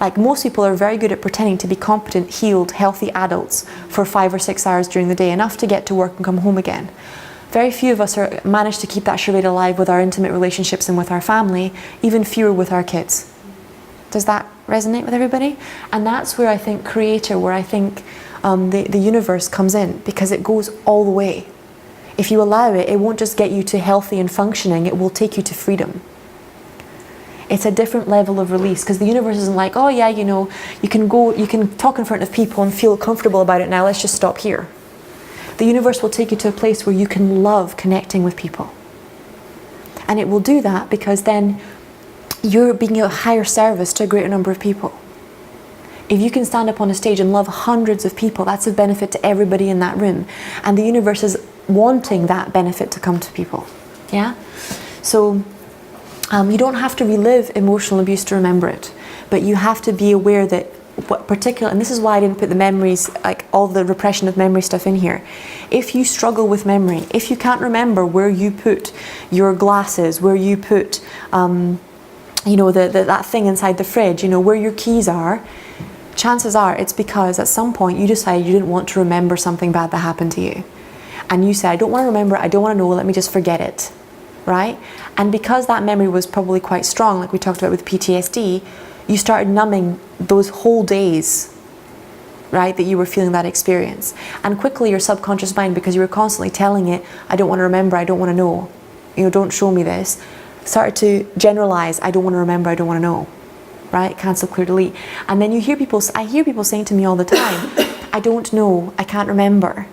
Like, most people are very good at pretending to be competent, healed, healthy adults for 5 or 6 hours during the day, enough to get to work and come home again. Very few of us manage to keep that charade alive with our intimate relationships and with our family, even fewer with our kids. Does that resonate with everybody? And that's where I think Creator, where I think the universe comes in, because it goes all the way. If you allow it, it won't just get you to healthy and functioning, it will take you to freedom. It's a different level of release, because the universe isn't like, oh yeah, you can talk in front of people and feel comfortable about it now, let's just stop here. The universe will take you to a place where you can love connecting with people. And it will do that because then you're being a higher service to a greater number of people. If you can stand up on a stage and love hundreds of people, that's a benefit to everybody in that room. And the universe is wanting that benefit to come to people. Yeah? So you don't have to relive emotional abuse to remember it, but you have to be aware that what particular, and this is why I didn't put the memories, like all the repression of memory stuff in here. If you struggle with memory, if you can't remember where you put your glasses, where you put, that thing inside the fridge, where your keys are, chances are it's because at some point you decided you didn't want to remember something bad that happened to you. And you said, I don't want to remember it, I don't want to know, let me just forget it, right? And because that memory was probably quite strong, like we talked about with PTSD, you started numbing those whole days, right, that you were feeling that experience. And quickly your subconscious mind, because you were constantly telling it, I don't want to remember, I don't want to know, don't show me this, started to generalize, I don't want to remember, I don't want to know, right? Cancel, clear, delete. And then I hear people saying to me all the time, I don't know, I can't remember.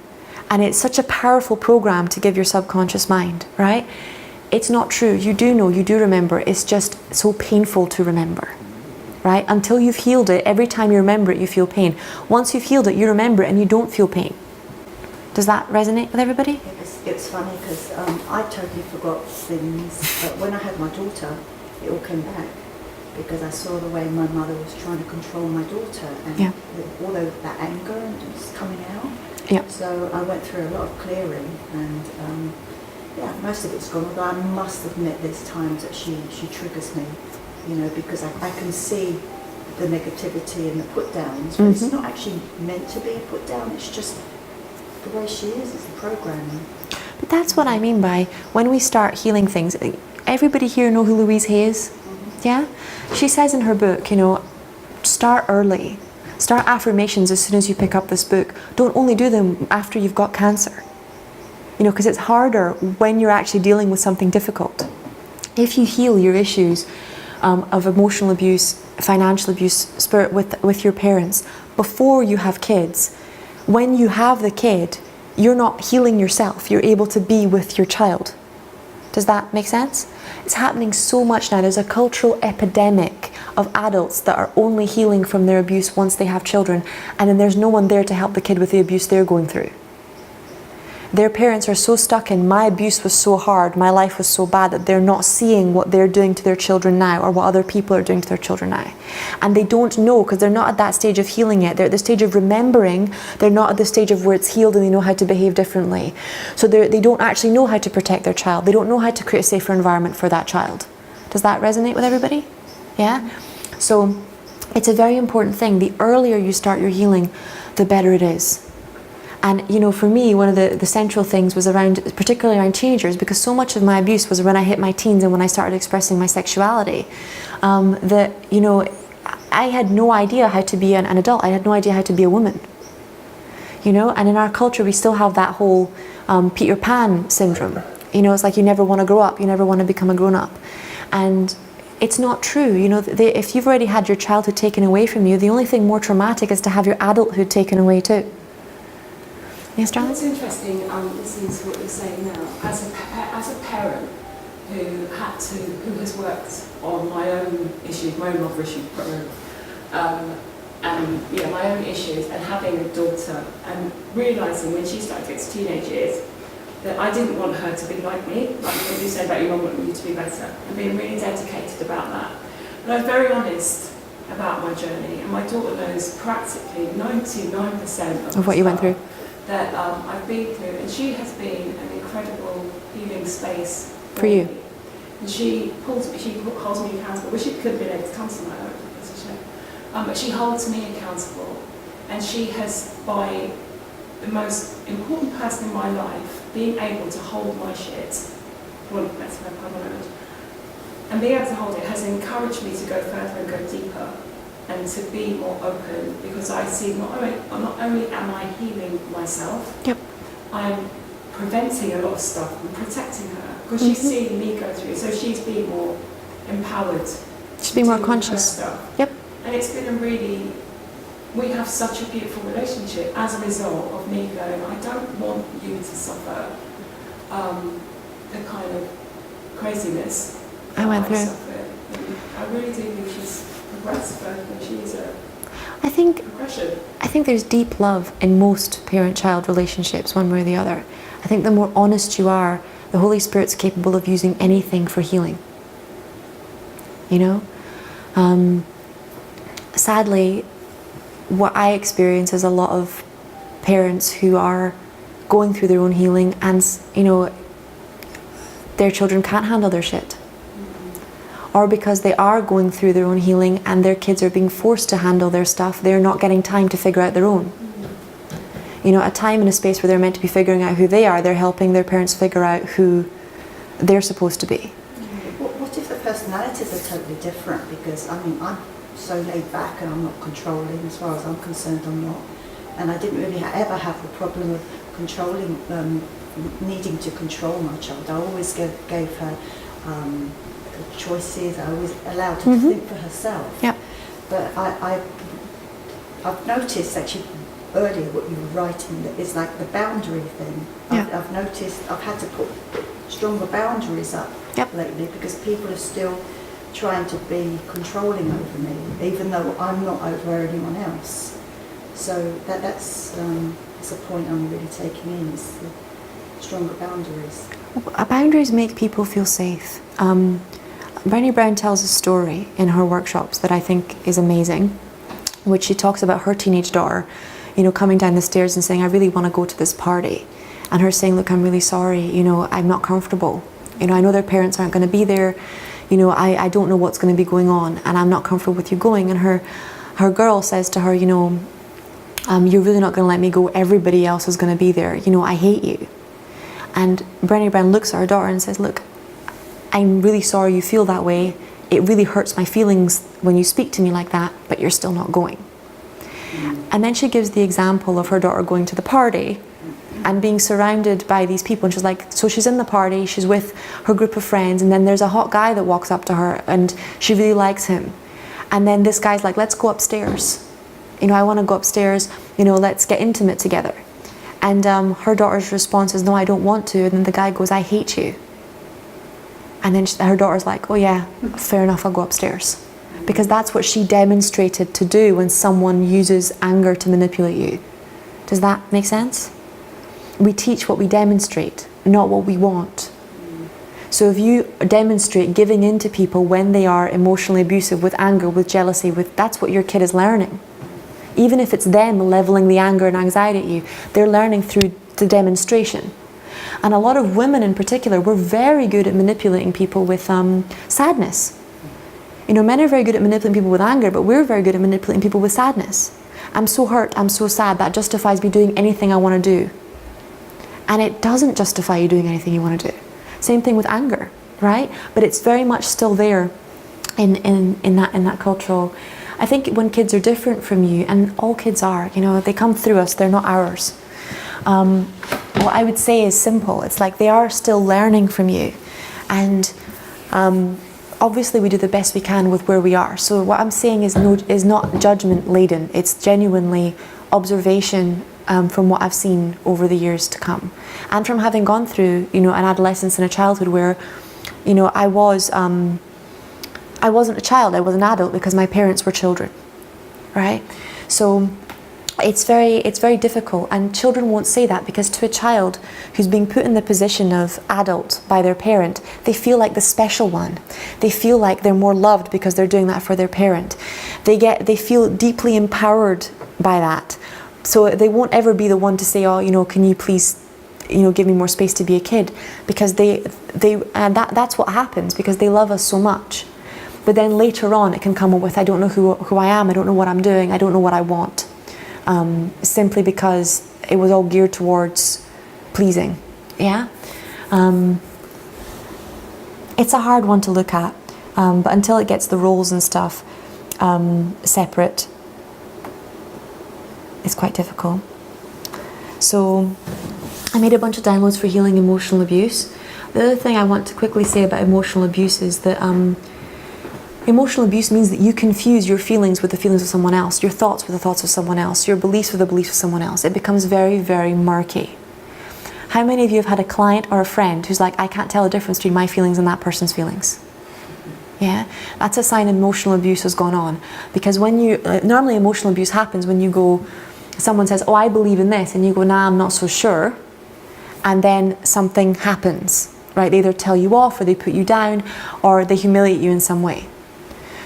And it's such a powerful program to give your subconscious mind, right? It's not true. You do know, you do remember. It's just so painful to remember, right? Until you've healed it, every time you remember it, you feel pain. Once you've healed it, you remember it and you don't feel pain. Does that resonate with everybody? It's funny because I totally forgot things, but when I had my daughter, it all came back because I saw the way my mother was trying to control my daughter, and all that anger was coming out. Yeah. So I went through a lot of clearing, and most of it's gone. Although I must admit, there's times that she triggers me, because I can see the negativity and the put downs, but it's not actually meant to be a put down. It's just the way she is. It's the programming. But that's what I mean by when we start healing things. Everybody here know who Louise Hay is? Yeah? She says in her book, start early. Start affirmations as soon as you pick up this book. Don't only do them after you've got cancer. Because it's harder when you're actually dealing with something difficult. If you heal your issues of emotional abuse, financial abuse, spirit with your parents, before you have kids, when you have the kid, you're not healing yourself. You're able to be with your child. Does that make sense? It's happening so much now. There's a cultural epidemic of adults that are only healing from their abuse once they have children, and then there's no one there to help the kid with the abuse they're going through. Their parents are so stuck in, my abuse was so hard, my life was so bad, that they're not seeing what they're doing to their children now, or what other people are doing to their children now. And they don't know, because they're not at that stage of healing yet. They're at the stage of remembering. They're not at the stage of where it's healed and they know how to behave differently. So they don't actually know how to protect their child. They don't know how to create a safer environment for that child. Does that resonate with everybody? Yeah? So it's a very important thing. The earlier you start your healing, the better it is. And you know, for me, one of the central things was around, particularly around teenagers, because so much of my abuse was when I hit my teens and when I started expressing my sexuality, that, you know, I had no idea how to be an adult. I had no idea how to be a woman. You know, and in our culture we still have that whole Peter Pan syndrome. You know, it's like you never want to grow up, you never want to become a grown-up. And it's not true. You know, if you've already had your childhood taken away from you, the only thing more traumatic is to have your adulthood taken away too. Yes, Charlie? It's interesting listening to what you're saying now. As a parent who has worked on my own issues, my own mother issue, and you know, my own issues, and having a daughter, and realising when she started to get to teenage years that I didn't want her to be like me, like what you said about your mum wanting you to be better, and being really dedicated about that. But I was very honest about my journey, and my daughter knows practically 99% Of what you went through. that I've been through, and she has been an incredible healing space For you. me. And she holds me accountable. Well, she could have been able to come to my own position, but she holds me accountable, and she has, by the most important person in my life, being able to hold my shit, well, that's my problem, and being able to hold it has encouraged me to go further and go deeper, and to be more open, because I see not only am I healing myself, Yep. I'm preventing a lot of stuff and protecting her, because she's seeing me go through it, so she's being more empowered. Just be more to do her conscious. stuff. Yep. And it's been a really, we have such a beautiful relationship as a result of me going, I don't want you to suffer the kind of craziness I went through. suffered. And I really do think she's progressed further than she is a I think progression. there's deep love in most parent-child relationships, one way or the other. I think the more honest you are, the Holy Spirit's capable of using anything for healing. You know? Sadly, what I experience is a lot of parents who are going through their own healing, and, you know, their children can't handle their shit. Or because they are going through their own healing and their kids are being forced to handle their stuff, they're not getting time to figure out their own. You know, a time and a space where they're meant to be figuring out who they are, they're helping their parents figure out who they're supposed to be. What if the personalities are totally different? Because, I mean, I'm so laid back and I'm not controlling. As far as I'm concerned, I'm not. And I didn't really ever have the problem of controlling, needing to control my child. I always gave her choices. I always allowed her to think for herself. Yep. But I've noticed actually earlier what you were writing, that it's like the boundary thing. Yeah. I've noticed I've had to put stronger boundaries up Yep. lately, because people are still trying to be controlling over me, even though I'm not over anyone else. So that's a point I'm really taking in, is the stronger boundaries. Boundaries make people feel safe. Brené Brown tells a story in her workshops that I think is amazing, which she talks about her teenage daughter, you know, coming down the stairs and saying, I really want to go to this party. And her saying, look, I'm really sorry, you know, I'm not comfortable. You know, I know their parents aren't going to be there. You know, I don't know what's going to be going on, and I'm not comfortable with you going. And her girl says to her, you know, you're really not going to let me go. Everybody else is going to be there. You know, I hate you. And Brené Brown looks at her daughter and says, look, I'm really sorry you feel that way. It really hurts my feelings when you speak to me like that, but you're still not going. And then she gives the example of her daughter going to the party and being surrounded by these people. And she's like, so she's in the party, she's with her group of friends, and then there's a hot guy that walks up to her and she really likes him. And then this guy's like, let's go upstairs. You know, I want to go upstairs, you know, let's get intimate together. And her daughter's response is, no, I don't want to. And then the guy goes, I hate you. And then her daughter's like, oh yeah, fair enough, I'll go upstairs. Because that's what she demonstrated to do when someone uses anger to manipulate you. Does that make sense? We teach what we demonstrate, not what we want. So if you demonstrate giving in to people when they are emotionally abusive, with anger, with jealousy, that's what your kid is learning. Even if it's them leveling the anger and anxiety at you, they're learning through the demonstration. And a lot of women in particular, we're very good at manipulating people with sadness. You know, men are very good at manipulating people with anger, but we're very good at manipulating people with sadness. I'm so hurt, I'm so sad, that justifies me doing anything I want to do. And it doesn't justify you doing anything you want to do. Same thing with anger, right? But it's very much still there in that cultural. I think when kids are different from you, and all kids are, you know, they come through us, they're not ours. What I would say is simple. It's like they are still learning from you. And obviously we do the best we can with where we are. So what I'm saying is not judgment laden. It's genuinely observation from what I've seen over the years to come. And from having gone through, you know, an adolescence and a childhood where, you know, I wasn't a child, I was an adult because my parents were children, right? So it's very difficult, and children won't say that, because to a child who's being put in the position of adult by their parent, they feel like the special one. They feel like they're more loved because they're doing that for their parent. They feel deeply empowered by that. So they won't ever be the one to say, oh, you know, can you please, you know, give me more space to be a kid, because that's what happens, because they love us so much. But then later on it can come up with, I don't know who I am, I don't know what I'm doing, I don't know what I want. Simply because it was all geared towards pleasing. Yeah? It's a hard one to look at, but until it gets the roles and stuff separate, it's quite difficult. So I made a bunch of downloads for healing emotional abuse. The other thing I want to quickly say about emotional abuse is that emotional abuse means that you confuse your feelings with the feelings of someone else, your thoughts with the thoughts of someone else, your beliefs with the beliefs of someone else. It becomes very, very murky. How many of you have had a client or a friend who's like, I can't tell the difference between my feelings and that person's feelings? Yeah, that's a sign emotional abuse has gone on. Because when you, normally emotional abuse happens when you go, someone says, oh, I believe in this, and you go, nah, I'm not so sure. And then something happens, right? They either tell you off, or they put you down, or they humiliate you in some way.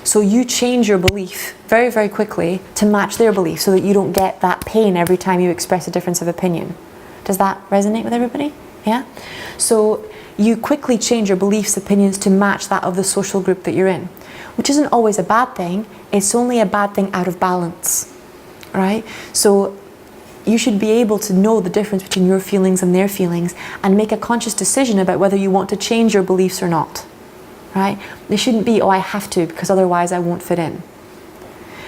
So you change your belief very, very quickly to match their belief, so that you don't get that pain every time you express a difference of opinion. Does that resonate with everybody? Yeah? So you quickly change your beliefs, opinions to match that of the social group that you're in, which isn't always a bad thing. It's only a bad thing out of balance, right? So you should be able to know the difference between your feelings and their feelings, and make a conscious decision about whether you want to change your beliefs or not. Right? They shouldn't be, oh, I have to, because otherwise I won't fit in.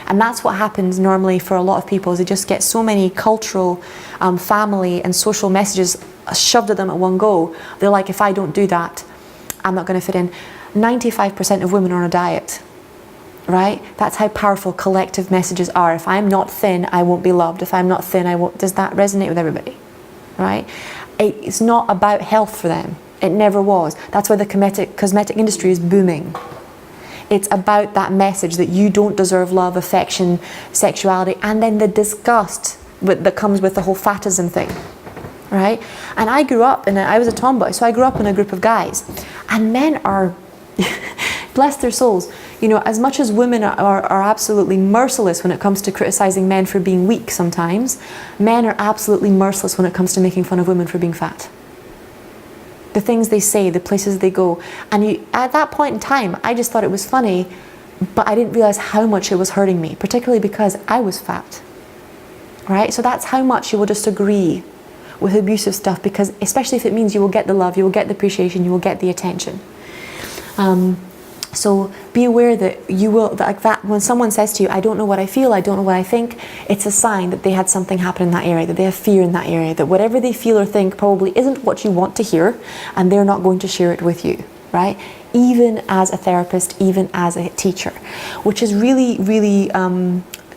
And that's what happens normally for a lot of people, is they just get so many cultural, family and social messages shoved at them at one go. They're like, if I don't do that, I'm not going to fit in. 95% of women are on a diet, right? That's how powerful collective messages are. If I'm not thin, I won't be loved. If I'm not thin, I won't. Does that resonate with everybody? Right? It's not about health for them. It never was. That's why the cosmetic industry is booming. It's about that message that you don't deserve love, affection, sexuality, and then the disgust that comes with the whole fatism thing, right? And I grew up I was a tomboy, so I grew up in a group of guys, and men are, bless their souls, you know, as much as women are absolutely merciless when it comes to criticizing men for being weak sometimes, men are absolutely merciless when it comes to making fun of women for being fat. The things they say, the places they go. And at that point in time, I just thought it was funny, but I didn't realize how much it was hurting me, particularly because I was fat, right? So that's how much you will just agree with abusive stuff, because especially if it means you will get the love, you will get the appreciation, you will get the attention. So be aware that you will, like that, when someone says to you, I don't know what I feel, I don't know what I think, it's a sign that they had something happen in that area, that they have fear in that area, that whatever they feel or think probably isn't what you want to hear, and they're not going to share it with you, right? Even as a therapist, even as a teacher, which is really, really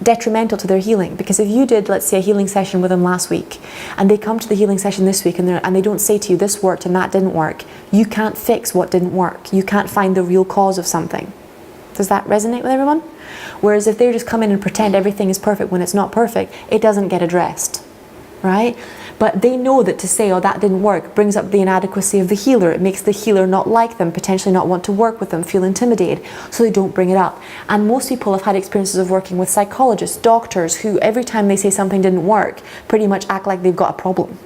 detrimental to their healing. Because if you did, let's say, a healing session with them last week, and they come to the healing session this week and they don't say to you, this worked and that didn't work, you can't fix what didn't work. You can't find the real cause of something. Does that resonate with everyone? Whereas if they just come in and pretend everything is perfect when it's not perfect, it doesn't get addressed, right? But they know that to say, oh, that didn't work, brings up the inadequacy of the healer. It makes the healer not like them, potentially not want to work with them, feel intimidated, so they don't bring it up. And most people have had experiences of working with psychologists, doctors, who every time they say something didn't work, pretty much act like they've got a problem.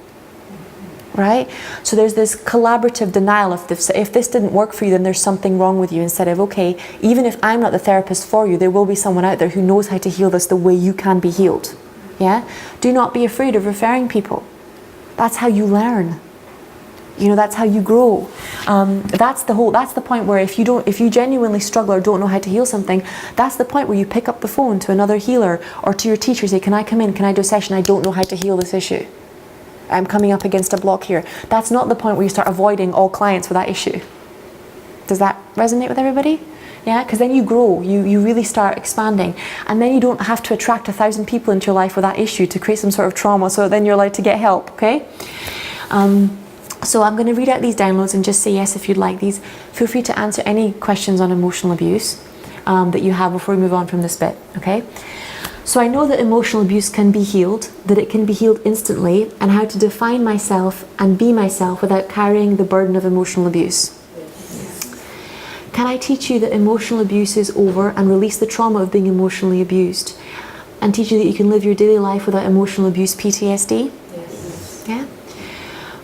Right? So there's this collaborative denial of this. If this didn't work for you, then there's something wrong with you, instead of, okay, even if I'm not the therapist for you, there will be someone out there who knows how to heal this the way you can be healed. Yeah? Do not be afraid of referring people. That's how you learn. You know, that's how you grow. That's the point where if you genuinely struggle or don't know how to heal something, that's the point where you pick up the phone to another healer or to your teacher, say, can I come in? Can I do a session? I don't know how to heal this issue. I'm coming up against a block here. That's not the point where you start avoiding all clients for that issue. Does that resonate with everybody? Yeah, because then you grow, you really start expanding, and then you don't have to attract 1,000 people into your life with that issue to create some sort of trauma, so then you're allowed to get help, okay? So I'm going to read out these downloads and just say yes if you'd like these. Feel free to answer any questions on emotional abuse that you have before we move on from this bit, okay? So I know that emotional abuse can be healed, that it can be healed instantly, and how to define myself and be myself without carrying the burden of emotional abuse. Can I teach you that emotional abuse is over and release the trauma of being emotionally abused? And teach you that you can live your daily life without emotional abuse PTSD? Yes. Yeah?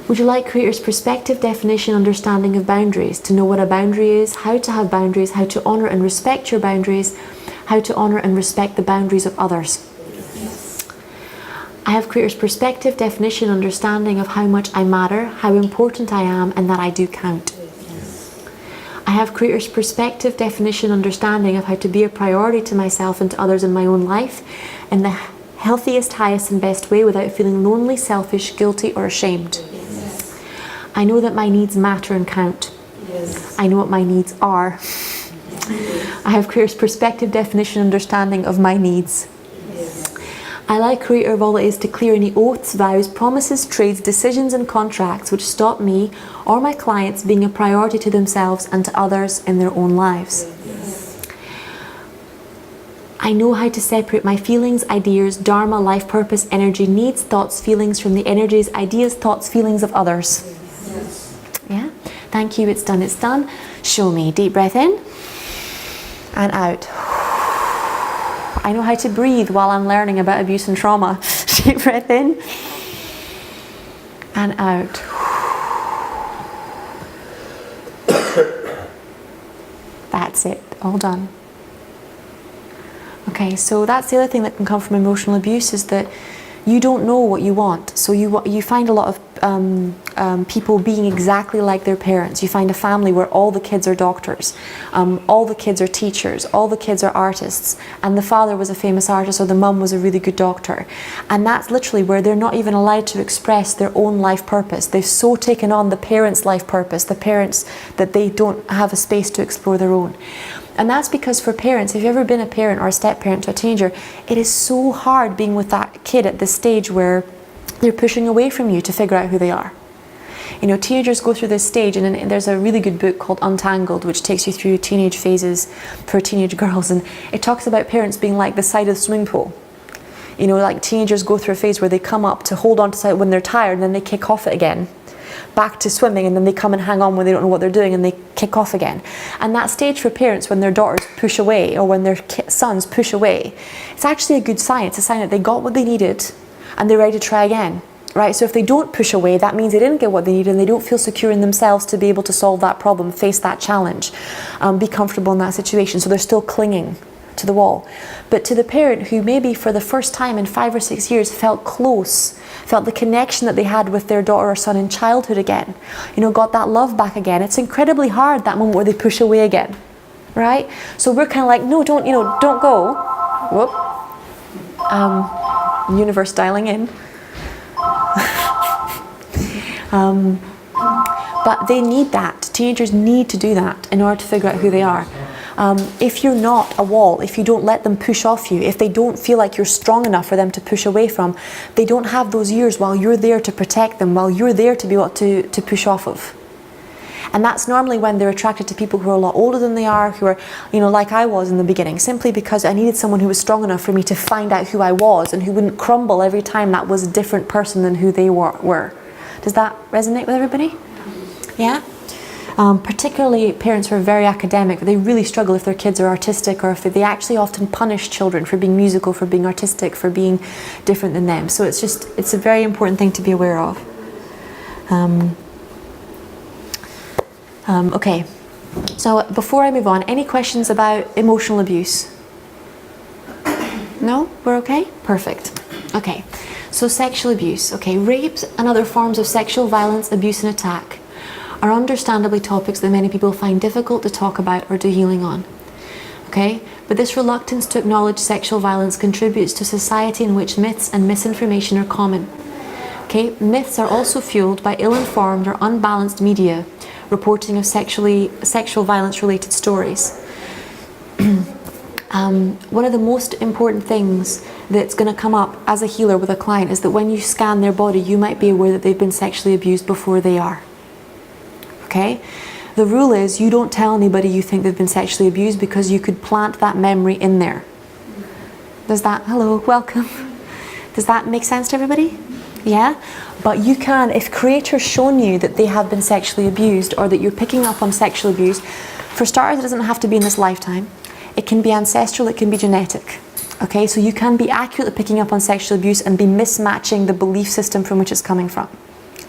Would you like Creator's perspective, definition, understanding of boundaries? To know what a boundary is, how to have boundaries, how to honour and respect your boundaries, how to honour and respect the boundaries of others? Yes. I have Creator's perspective, definition, understanding of how much I matter, how important I am, and that I do count. I have Creator's perspective, definition, understanding of how to be a priority to myself and to others in my own life in the healthiest, highest and best way without feeling lonely, selfish, guilty or ashamed. Yes. I know that my needs matter and count. Yes. I know what my needs are. I have Creator's perspective, definition, understanding of my needs. I like Creator of all it is to clear any oaths, vows, promises, trades, decisions and contracts which stop me or my clients being a priority to themselves and to others in their own lives. Yes. I know how to separate my feelings, ideas, dharma, life purpose, energy, needs, thoughts, feelings from the energies, ideas, thoughts, feelings of others. Yes. Yeah? Thank you, it's done, it's done. Show me. Deep breath in and out. I know how to breathe while I'm learning about abuse and trauma. Deep breath in and out. That's it, all done. Okay, so that's the other thing that can come from emotional abuse, is that you don't know what you want. So you find a lot of people being exactly like their parents. You find a family where all the kids are doctors, all the kids are teachers, all the kids are artists, and the father was a famous artist or the mum was a really good doctor. And that's literally where they're not even allowed to express their own life purpose. They've so taken on the parents' life purpose, the parents, that they don't have a space to explore their own. And that's because for parents, if you've ever been a parent or a step-parent to a teenager, it is so hard being with that kid at this stage where they're pushing away from you to figure out who they are. You know, teenagers go through this stage, and there's a really good book called Untangled, which takes you through teenage phases for teenage girls, and it talks about parents being like the side of the swimming pool. You know, like teenagers go through a phase where they come up to hold on to side when they're tired, and then they kick off it again. Back to swimming, and then they come and hang on when they don't know what they're doing and they kick off again. And that stage for parents, when their daughters push away or when their sons push away, it's actually a good sign. It's a sign that they got what they needed and they're ready to try again, right? So if they don't push away, that means they didn't get what they needed and they don't feel secure in themselves to be able to solve that problem, face that challenge, be comfortable in that situation. So they're still clinging to the wall. But to the parent who maybe for the first time in 5 or 6 years felt close, felt the connection that they had with their daughter or son in childhood again, you know, got that love back again, it's incredibly hard, that moment where they push away again, right? So we're kind of like, no, don't go. Whoop. Universe dialing in. But they need that. Teenagers need to do that in order to figure out who they are. If you're not a wall, if you don't let them push off you, if they don't feel like you're strong enough for them to push away from, they don't have those years while you're there to protect them, while you're there to be able to push off of. And that's normally when they're attracted to people who are a lot older than they are, who are, you know, like I was in the beginning, simply because I needed someone who was strong enough for me to find out who I was and who wouldn't crumble every time that was a different person than who they were. Does that resonate with everybody? Yeah? Particularly parents who are very academic, they really struggle if their kids are artistic, or if they actually often punish children for being musical, for being artistic, for being different than them. So it's a very important thing to be aware of. Okay, so before I move on, any questions about emotional abuse? No? We're okay? Perfect. Okay, so sexual abuse. Okay, rapes and other forms of sexual violence, abuse and attack are understandably topics that many people find difficult to talk about or do healing on. Okay, but this reluctance to acknowledge sexual violence contributes to a society in which myths and misinformation are common. Okay, myths are also fueled by ill-informed or unbalanced media reporting of sexual violence related stories. One of the most important things that's going to come up as a healer with a client is that when you scan their body, you might be aware that they've been sexually abused before they are. Okay? The rule is you don't tell anybody you think they've been sexually abused, because you could plant that memory in there. Does that, hello, welcome. Does that make sense to everybody? Yeah? But you can, if Creator's shown you that they have been sexually abused, or that you're picking up on sexual abuse, for starters, it doesn't have to be in this lifetime. It can be ancestral, it can be genetic. Okay, so you can be accurately picking up on sexual abuse and be mismatching the belief system from which it's coming from.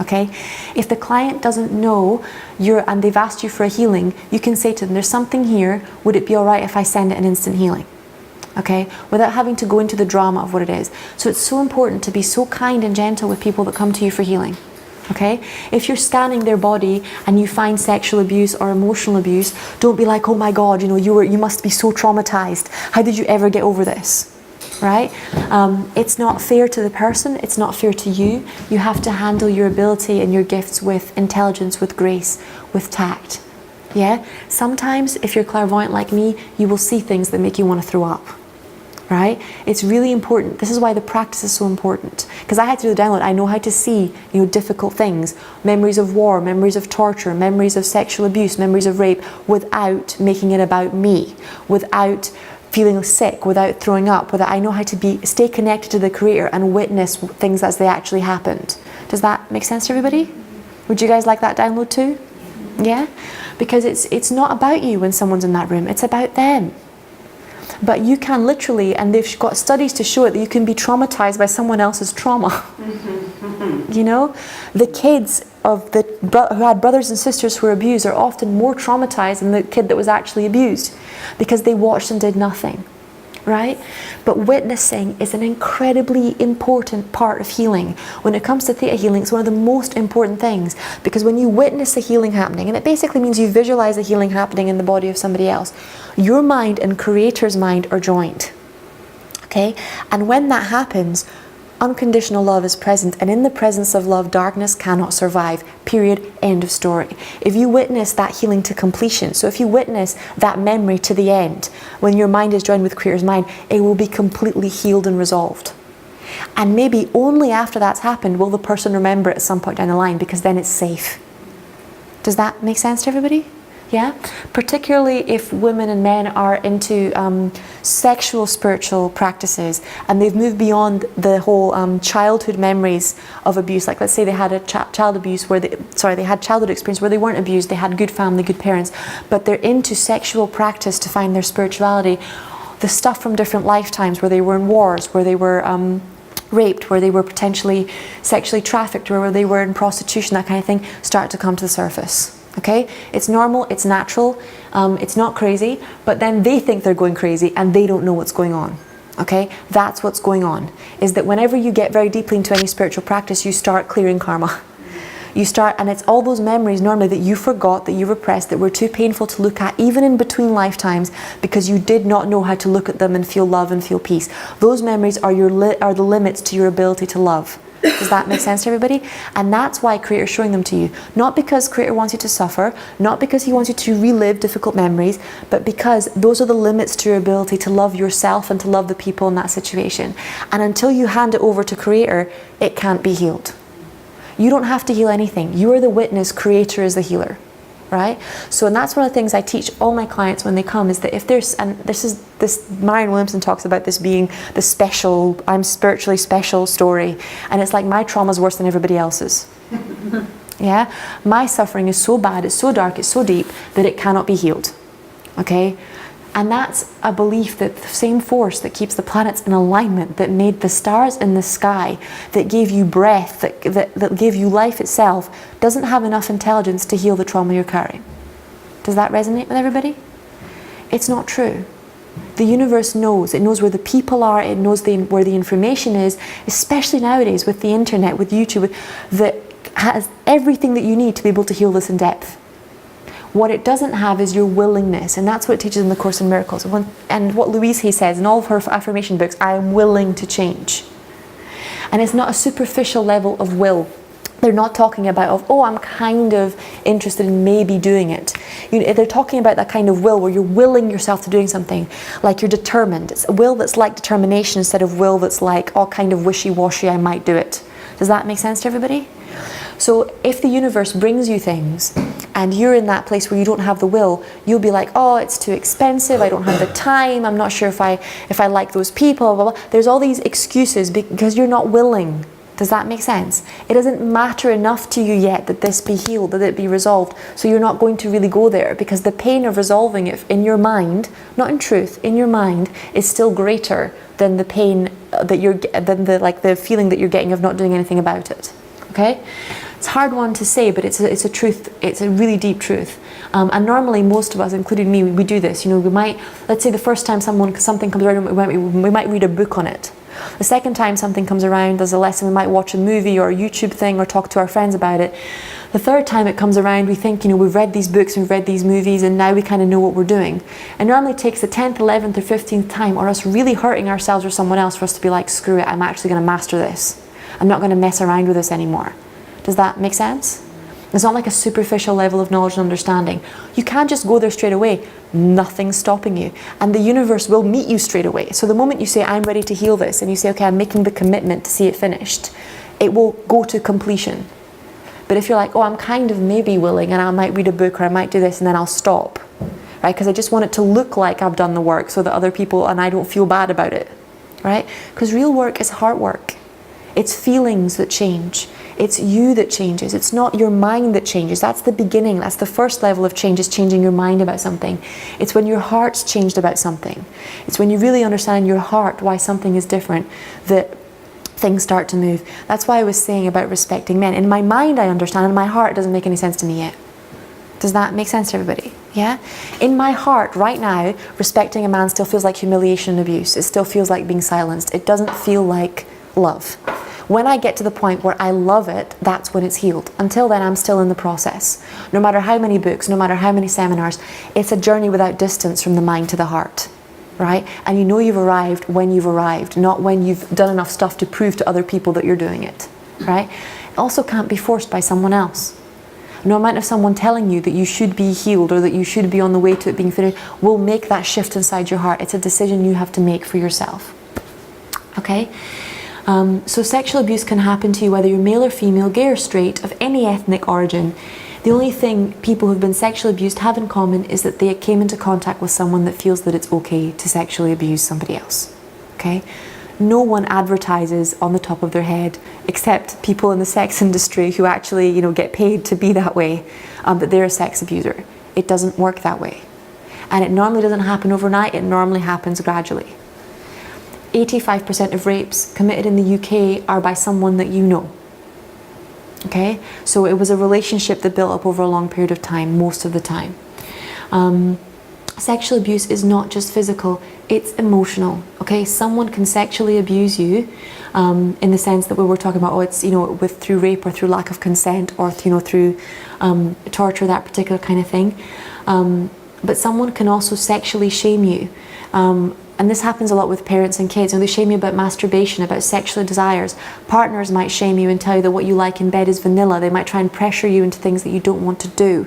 Okay, if the client doesn't know and they've asked you for a healing, you can say to them, there's something here, would it be alright if I send it an instant healing? Okay, without having to go into the drama of what it is. So it's so important to be so kind and gentle with people that come to you for healing. Okay, if you're scanning their body and you find sexual abuse or emotional abuse, don't be like, oh my God, you know, you must be so traumatized. How did you ever get over this? Right? It's not fair to the person, it's not fair to you. You have to handle your ability and your gifts with intelligence, with grace, with tact. Yeah? Sometimes, if you're clairvoyant like me, you will see things that make you want to throw up. Right? It's really important. This is why the practice is so important. Because I had to do the download. I know how to see, you know, difficult things, memories of war, memories of torture, memories of sexual abuse, memories of rape, without making it about me, without feeling sick, without throwing up, without, I know how to stay connected to the Creator and witness things as they actually happened. Does that make sense to everybody? Would you guys like that download too? Yeah? Because it's not about you when someone's in that room, it's about them. But you can literally, and they've got studies to show it, that you can be traumatized by someone else's trauma. You know, the kids who had brothers and sisters who were abused are often more traumatized than the kid that was actually abused, because they watched and did nothing. Right? But witnessing is an incredibly important part of healing. When it comes to theta healing, it's one of the most important things, because when you witness a healing happening, and it basically means you visualize a healing happening in the body of somebody else, your mind and Creator's mind are joined. Okay? And when that happens, unconditional love is present, and in the presence of love, darkness cannot survive. Period. End of story. If you witness that healing to completion, so if you witness that memory to the end, when your mind is joined with Creator's mind, it will be completely healed and resolved. And maybe only after that's happened will the person remember it at some point down the line, because then it's safe. Does that make sense to everybody? Yeah? Particularly if women and men are into sexual spiritual practices, and they've moved beyond the whole childhood memories of abuse. Like, let's say they had a childhood experience where they weren't abused, they had good family, good parents, but they're into sexual practice to find their spirituality. The stuff from different lifetimes where they were in wars, where they were raped, where they were potentially sexually trafficked, or where they were in prostitution, that kind of thing, start to come to the surface. Okay? It's normal, it's natural, it's not crazy, but then they think they're going crazy and they don't know what's going on. Okay? That's what's going on, is that whenever you get very deeply into any spiritual practice, you start clearing karma. You start, and it's all those memories normally that you forgot, that you repressed, that were too painful to look at, even in between lifetimes, because you did not know how to look at them and feel love and feel peace. Those memories are the limits to your ability to love. Does that make sense to everybody? And that's why Creator's showing them to you. Not because Creator wants you to suffer, not because He wants you to relive difficult memories, but because those are the limits to your ability to love yourself and to love the people in that situation. And until you hand it over to Creator, it can't be healed. You don't have to heal anything. You are the witness, Creator is the healer. Right? So, and that's one of the things I teach all my clients when they come, is that if there's, and this Marianne Williamson talks about this being the special, I'm spiritually special story, and it's like my trauma is worse than everybody else's. Yeah? My suffering is so bad, it's so dark, it's so deep that it cannot be healed. Okay? And that's a belief that the same force that keeps the planets in alignment, that made the stars in the sky, that gave you breath, that gave you life itself, doesn't have enough intelligence to heal the trauma you're carrying. Does that resonate with everybody? It's not true. The universe knows. It knows where the people are. It knows where the information is, especially nowadays with the internet, with YouTube, that has everything that you need to be able to heal this in depth. What it doesn't have is your willingness, and that's what it teaches in the Course in Miracles. And what Louise Hay says in all of her affirmation books, I am willing to change. And it's not a superficial level of will. They're not talking about, oh, I'm kind of interested in maybe doing it. They're talking about that kind of will where you're willing yourself to doing something, like you're determined. It's a will that's like determination instead of will that's like, all kind of wishy-washy, I might do it. Does that make sense to everybody? So if the universe brings you things and you're in that place where you don't have the will, you'll be like, oh, it's too expensive, I don't have the time, I'm not sure if I like those people, blah, blah. There's all these excuses because you're not willing. Does that make sense? It doesn't matter enough to you yet that this be healed, that it be resolved, so you're not going to really go there, because the pain of resolving it in your mind, not in truth, in your mind, is still greater than the pain that the feeling that you're getting of not doing anything about it. Okay? It's a hard one to say, but it's a truth. It's a really deep truth. And normally, most of us, including me, we do this. We might, let's say the first time something comes around, we might read a book on it. The second time something comes around, there's a lesson, we might watch a movie or a YouTube thing or talk to our friends about it. The third time it comes around, we think, we've read these books, we've read these movies, and now we kind of know what we're doing. And normally it takes the 10th, 11th or 15th time, or us really hurting ourselves or someone else, for us to be like, screw it, I'm actually going to master this. I'm not going to mess around with this anymore. Does that make sense? It's not like a superficial level of knowledge and understanding. You can't just go there straight away. Nothing's stopping you. And the universe will meet you straight away. So the moment you say, I'm ready to heal this, and you say, okay, I'm making the commitment to see it finished, it will go to completion. But if you're like, oh, I'm kind of maybe willing, and I might read a book or I might do this, and then I'll stop, right? Because I just want it to look like I've done the work so that other people, and I don't feel bad about it, right? Because real work is heart work. It's feelings that change. It's you that changes. It's not your mind that changes. That's the beginning. That's the first level of change, is changing your mind about something. It's when your heart's changed about something. It's when you really understand in your heart why something is different that things start to move. That's why I was saying about respecting men. In my mind I understand, in my heart it doesn't make any sense to me yet. Does that make sense to everybody? Yeah? In my heart right now, respecting a man still feels like humiliation and abuse. It still feels like being silenced. It doesn't feel like love. When I get to the point where I love it, that's when it's healed. Until then, I'm still in the process. No matter how many books, no matter how many seminars, it's a journey without distance from the mind to the heart, right? And you've arrived when you've arrived, not when you've done enough stuff to prove to other people that you're doing it, right? It also can't be forced by someone else. No amount of someone telling you that you should be healed or that you should be on the way to it being finished will make that shift inside your heart. It's a decision you have to make for yourself, okay? So sexual abuse can happen to you whether you're male or female, gay or straight, of any ethnic origin. The only thing people who've been sexually abused have in common is that they came into contact with someone that feels that it's okay to sexually abuse somebody else. Okay? No one advertises on the top of their head, except people in the sex industry who actually, get paid to be that way, that they're a sex abuser. It doesn't work that way. And it normally doesn't happen overnight, it normally happens gradually. 85% of rapes committed in the UK are by someone that you know. Okay? So it was a relationship that built up over a long period of time, most of the time. Sexual abuse is not just physical, it's emotional. Okay? Someone can sexually abuse you in the sense that we were talking about, it's, through rape or through lack of consent or, through torture, that particular kind of thing. But someone can also sexually shame you. and this happens a lot with parents and kids, they shame you about masturbation, about sexual desires. Partners might shame you and tell you that what you like in bed is vanilla. They might try and pressure you into things that you don't want to do.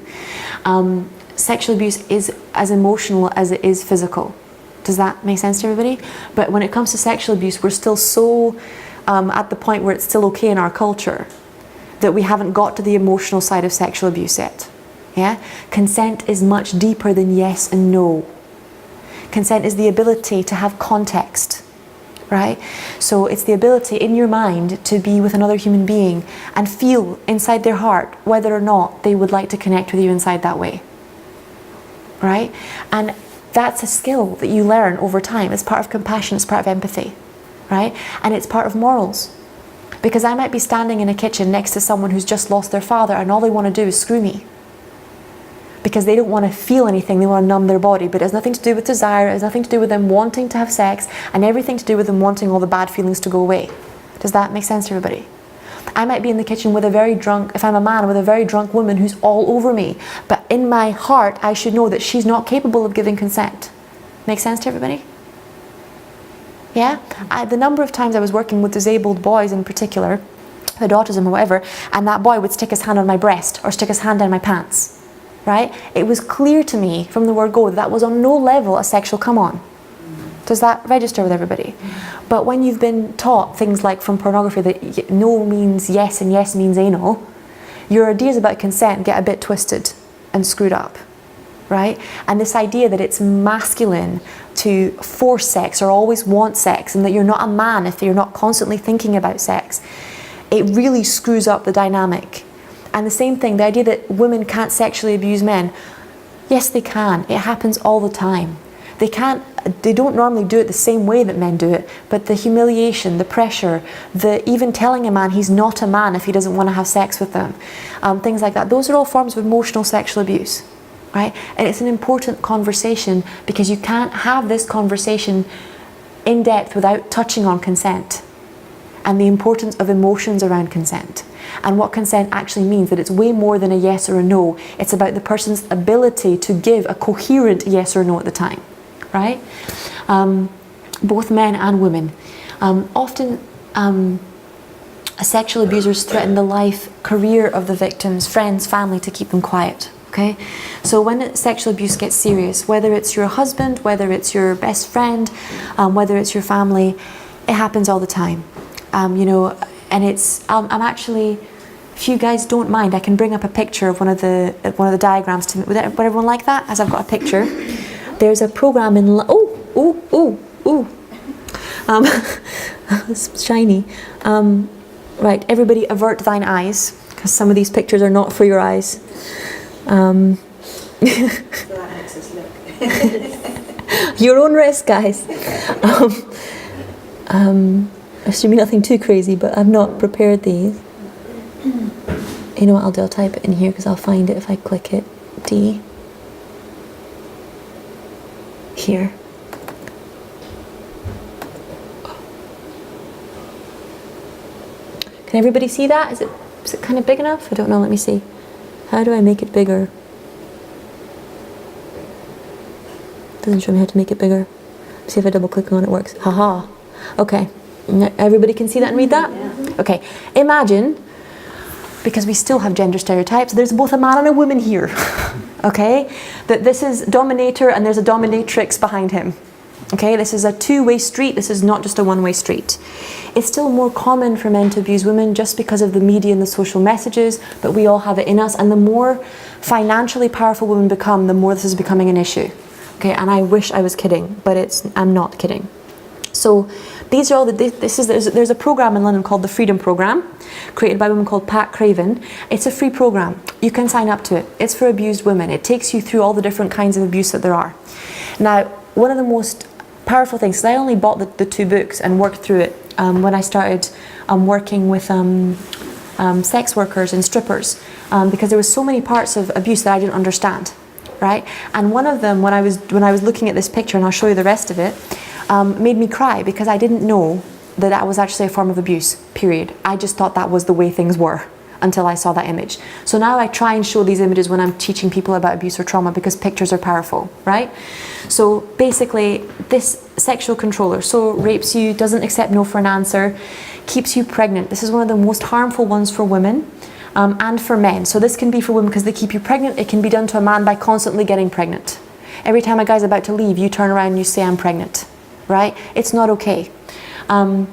Sexual abuse is as emotional as it is physical. Does that make sense to everybody? But when it comes to sexual abuse, we're still so at the point where it's still okay in our culture that we haven't got to the emotional side of sexual abuse yet. Yeah? Consent is much deeper than yes and no. Consent is the ability to have context, right? So it's the ability in your mind to be with another human being and feel inside their heart whether or not they would like to connect with you inside that way, right? And that's a skill that you learn over time. It's part of compassion, it's part of empathy, right? And it's part of morals. Because I might be standing in a kitchen next to someone who's just lost their father and all they want to do is screw me. Because they don't want to feel anything, they want to numb their body. But it has nothing to do with desire, it has nothing to do with them wanting to have sex, and everything to do with them wanting all the bad feelings to go away. Does that make sense to everybody? I might be in the kitchen with a very drunk, if I'm a man, with a very drunk woman who's all over me. But in my heart, I should know that she's not capable of giving consent. Make sense to everybody? Yeah? The number of times I was working with disabled boys in particular, with autism or whatever, and that boy would stick his hand on my breast or stick his hand down my pants, right? It was clear to me from the word go that was on no level a sexual come on. Does that register with everybody? But when you've been taught things like from pornography that no means yes and yes means anal, your ideas about consent get a bit twisted and screwed up. Right? And this idea that it's masculine to force sex or always want sex, and that you're not a man if you're not constantly thinking about sex, it really screws up the dynamic. And the same thing, the idea that women can't sexually abuse men. Yes, they can. It happens all the time. They don't normally do it the same way that men do it, but the humiliation, the pressure, the even telling a man he's not a man if he doesn't want to have sex with them, things like that, those are all forms of emotional sexual abuse. Right? And it's an important conversation because you can't have this conversation in depth without touching on consent and the importance of emotions around consent and what consent actually means, that it's way more than a yes or a no. It's about the person's ability to give a coherent yes or no at the time, right? Both men and women. Often sexual abusers threaten the life, career of the victims, friends, family to keep them quiet. Okay, so when sexual abuse gets serious, whether it's your husband, whether it's your best friend, whether it's your family, it happens all the time. You know, and it's I'm actually, if you guys don't mind, I can bring up a picture of one of the diagrams to would everyone like that? As I've got a picture, there's a program in it's shiny. Right, everybody, avert thine eyes because some of these pictures are not for your eyes. So that makes us look. Your own risk, guys. Assuming nothing too crazy, but I've not prepared these. You know what I'll do? I'll type it in here because I'll find it if I click it. D. Here. Can everybody see that? Is it kind of big enough? I don't know. Let me see. How do I make it bigger? Doesn't show me how to make it bigger. See if I double click on it works. Haha. Okay. Everybody can see that and read that? Yeah. Okay. Imagine, because we still have gender stereotypes, there's both a man and a woman here. Okay? That this is dominator and there's a dominatrix behind him. Okay? This is a two-way street. This is not just a one-way street. It's still more common for men to abuse women just because of the media and the social messages, but we all have it in us, and the more financially powerful women become, the more this is becoming an issue. Okay, and I wish I was kidding, but I'm not kidding. So these are all there's a program in London called the Freedom Program, created by a woman called Pat Craven. It's a free program. You can sign up to it. It's for abused women. It takes you through all the different kinds of abuse that there are. Now, one of the most powerful things, because I only bought the two books and worked through it when I started working with sex workers and strippers, because there was so many parts of abuse that I didn't understand, right? And one of them, when I was looking at this picture, and I'll show you the rest of it, made me cry because I didn't know that was actually a form of abuse, period. I just thought that was the way things were. until I saw that image. So now I try and show these images when I'm teaching people about abuse or trauma because pictures are powerful, right? So basically, this sexual controller, so rapes you, doesn't accept no for an answer, keeps you pregnant. This is one of the most harmful ones for women. And for men. So this can be for women because they keep you pregnant. It can be done to a man by constantly getting pregnant. Every time a guy's about to leave, you turn around and you say, I'm pregnant, right? It's not okay. And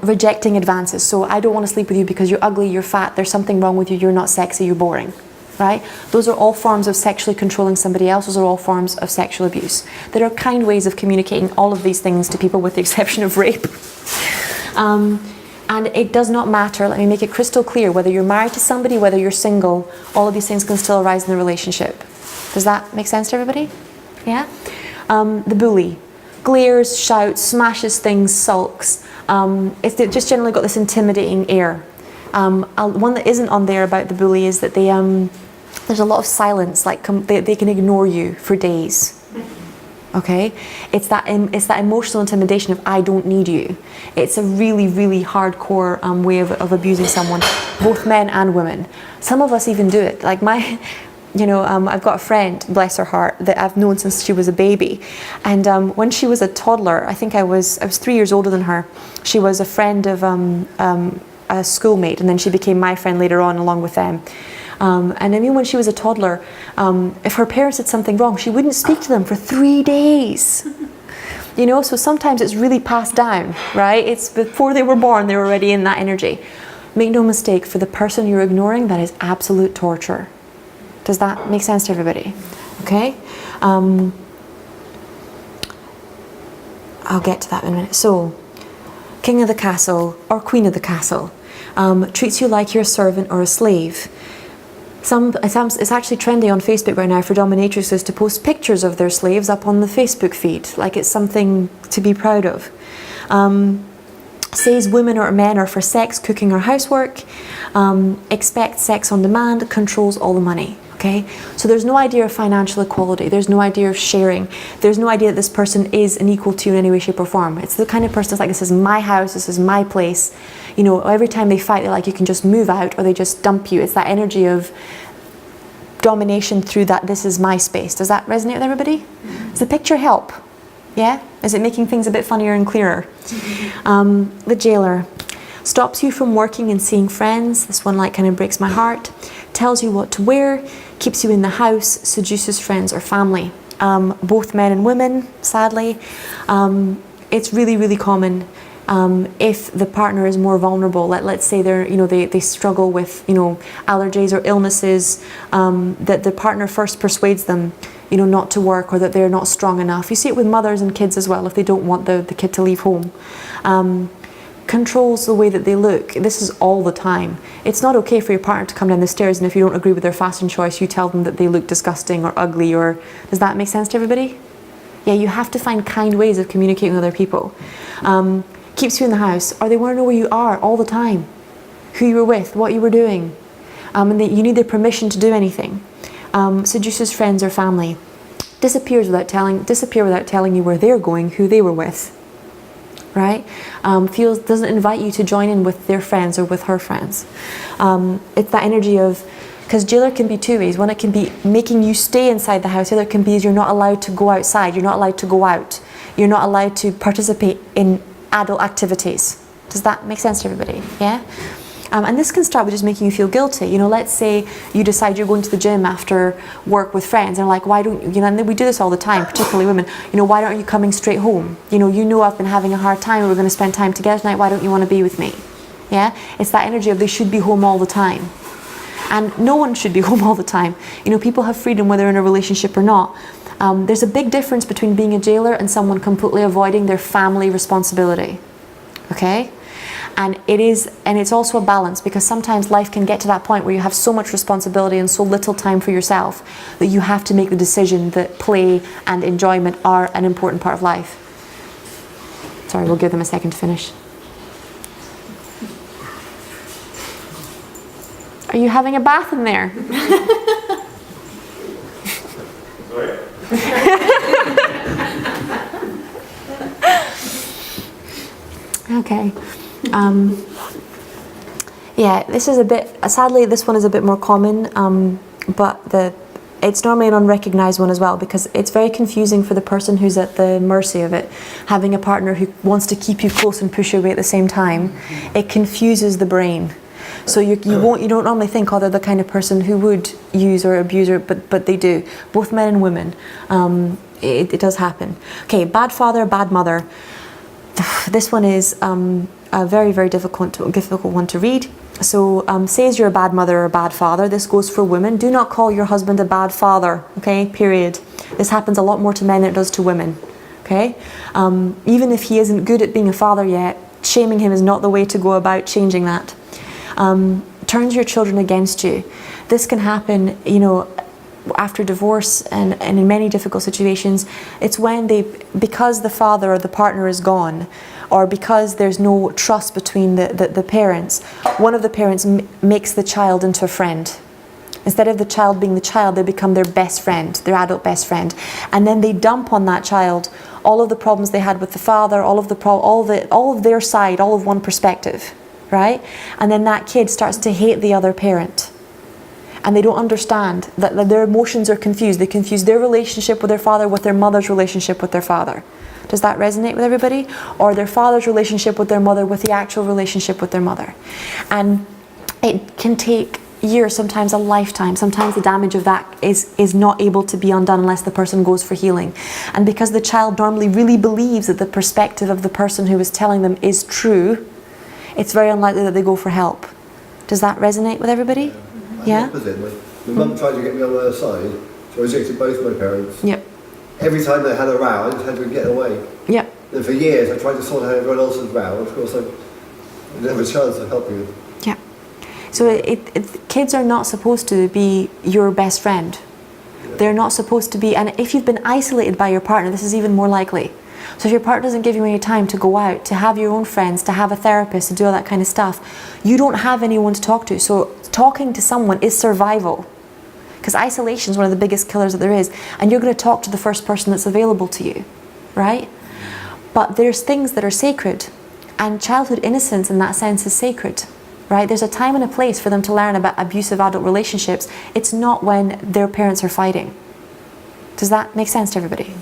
rejecting advances. So I don't want to sleep with you because you're ugly, you're fat, there's something wrong with you, you're not sexy, you're boring, right? Those are all forms of sexually controlling somebody else. Those are all forms of sexual abuse. There are kind ways of communicating all of these things to people with the exception of rape. And it does not matter, let me make it crystal clear, whether you're married to somebody, whether you're single, all of these things can still arise in the relationship. Does that make sense to everybody? Yeah? The bully. Glares, shouts, smashes things, sulks. It's just generally got this intimidating air. One that isn't on there about the bully is that there's a lot of silence, like they can ignore you for days. Okay, it's that emotional intimidation of I don't need you. It's a really, really hardcore way of abusing someone, both men and women. Some of us even do it. Like I've got a friend, bless her heart, that I've known since she was a baby, and when she was a toddler, I think I was 3 years older than her. She was a friend of a schoolmate, and then she became my friend later on, along with them. And I mean, when she was a toddler, if her parents did something wrong, she wouldn't speak to them for 3 days. You know, so sometimes it's really passed down, right? It's before they were born, they were already in that energy. Make no mistake, for the person you're ignoring, that is absolute torture. Does that make sense to everybody? Okay? I'll get to that in a minute. So, king of the castle or queen of the castle treats you like you're a servant or a slave. It's actually trendy on Facebook right now for dominatrixes to post pictures of their slaves up on the Facebook feed, like it's something to be proud of. Says women or men are for sex, cooking or housework, expects sex on demand, controls all the money. Okay, so there's no idea of financial equality, there's no idea of sharing, there's no idea that this person is an equal to you in any way, shape or form. It's the kind of person that's like, this is my house, this is my place. You know, every time they fight, they're like, you can just move out, or they just dump you. It's that energy of domination through that, this is my space. Does that resonate with everybody? Does the picture help? Yeah? Is it making things a bit funnier and clearer? The jailer stops you from working and seeing friends. This one like kind of breaks my heart. Tells you what to wear, keeps you in the house, seduces friends or family. Both men and women, sadly. It's really, really common if the partner is more vulnerable. Let's say they struggle with allergies or illnesses, that the partner first persuades them not to work, or that they're not strong enough. You see it with mothers and kids as well, if they don't want the kid to leave home. Controls the way that they look. This is all the time. It's not okay for your partner to come down the stairs and if you don't agree with their fashion choice, you tell them that they look disgusting or ugly, or does that make sense to everybody? Yeah, you have to find kind ways of communicating with other people. Keeps you in the house, or they want to know where you are all the time, who you were with, what you were doing, and that you need their permission to do anything. Seduces friends or family. Disappear without telling you where they're going, who they were with. Right? Doesn't invite you to join in with their friends or with her friends. It's that energy of, because jailer can be two ways. One, it can be making you stay inside the house. The other can be you're not allowed to go outside. You're not allowed to go out. You're not allowed to participate in adult activities. Does that make sense to everybody? Yeah? And this can start with just making you feel guilty. Let's say you decide you're going to the gym after work with friends, and like, why don't you, and we do this all the time, particularly women, why aren't you coming straight home? I've been having a hard time, and we're going to spend time together tonight, why don't you want to be with me? Yeah? It's that energy of they should be home all the time. And no one should be home all the time. People have freedom whether they're in a relationship or not. There's a big difference between being a jailer and someone completely avoiding their family responsibility. Okay? And it's also a balance, because sometimes life can get to that point where you have so much responsibility and so little time for yourself that you have to make the decision that play and enjoyment are an important part of life. Sorry, we'll give them a second to finish. Are you having a bath in there? Okay. Yeah, this is a bit, sadly this one is a bit more common, but it's normally an unrecognised one as well, because it's very confusing for the person who's at the mercy of it. Having a partner who wants to keep you close and push you away at the same time, it confuses the brain. So you don't normally think, oh, they're the kind of person who would use or abuse her, but they do. Both men and women. It does happen. Okay, bad father, bad mother. This one is a very, very difficult one to read. So says you're a bad mother or a bad father. This goes for women. Do not call your husband a bad father, okay, period. This happens a lot more to men than it does to women, okay? Even if he isn't good at being a father yet, shaming him is not the way to go about changing that. Turns your children against you. This can happen, you know, after divorce and in many difficult situations. It's when because the father or the partner is gone, or because there's no trust between the parents, one of the parents makes the child into a friend. Instead of the child being the child, they become their best friend, their adult best friend. And then they dump on that child all of the problems they had with the father, all of their side, all of one perspective, right? And then that kid starts to hate the other parent. And they don't understand that their emotions are confused. They confuse their relationship with their father with their mother's relationship with their father. Does that resonate with everybody? Or their father's relationship with their mother with the actual relationship with their mother. And it can take years, sometimes a lifetime. Sometimes the damage of that is not able to be undone unless the person goes for healing. And because the child normally really believes that the perspective of the person who is telling them is true, it's very unlikely that they go for help. Does that resonate with everybody? Yeah? Opposite. My mum tried to get me on her side, so I rejected both my parents. Yep. Every time they had a row, I just had to get away. Yep. And for years, I tried to sort out everyone else's row. Of course, I didn't have a chance of helping them. Yeah. So kids are not supposed to be your best friend. Yeah. They're not supposed to be, and if you've been isolated by your partner, this is even more likely. So if your partner doesn't give you any time to go out, to have your own friends, to have a therapist, to do all that kind of stuff, you don't have anyone to talk to. So talking to someone is survival. Because isolation is one of the biggest killers that there is. And you're going to talk to the first person that's available to you, right? But there's things that are sacred. And childhood innocence in that sense is sacred, right? There's a time and a place for them to learn about abusive adult relationships. It's not when their parents are fighting. Does that make sense to everybody?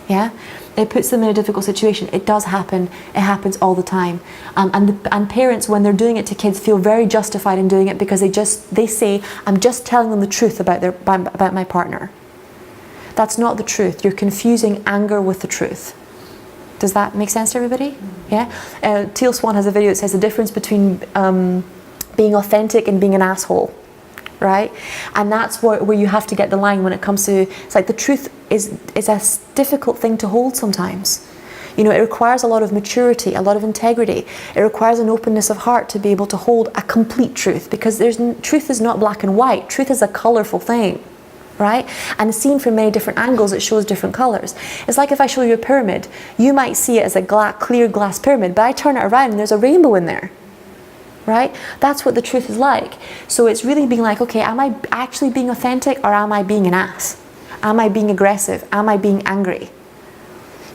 Yeah? It puts them in a difficult situation. It does happen. It happens all the time. And parents, when they're doing it to kids, feel very justified in doing it because they say, I'm just telling them the truth about my partner. That's not the truth. You're confusing anger with the truth. Does that make sense to everybody? Yeah? Teal Swan has a video that says the difference between being authentic and being an asshole. Right? And that's where you have to get the line when it comes to, it's like the truth is a difficult thing to hold sometimes. You know, it requires a lot of maturity, a lot of integrity. It requires an openness of heart to be able to hold a complete truth, because truth is not black and white. Truth is a colorful thing, right? And seen from many different angles, it shows different colors. It's like if I show you a pyramid, you might see it as a clear glass pyramid, but I turn it around and there's a rainbow in there. Right? That's what the truth is like. So it's really being like, okay, am I actually being authentic, or am I being an ass? Am I being aggressive? Am I being angry?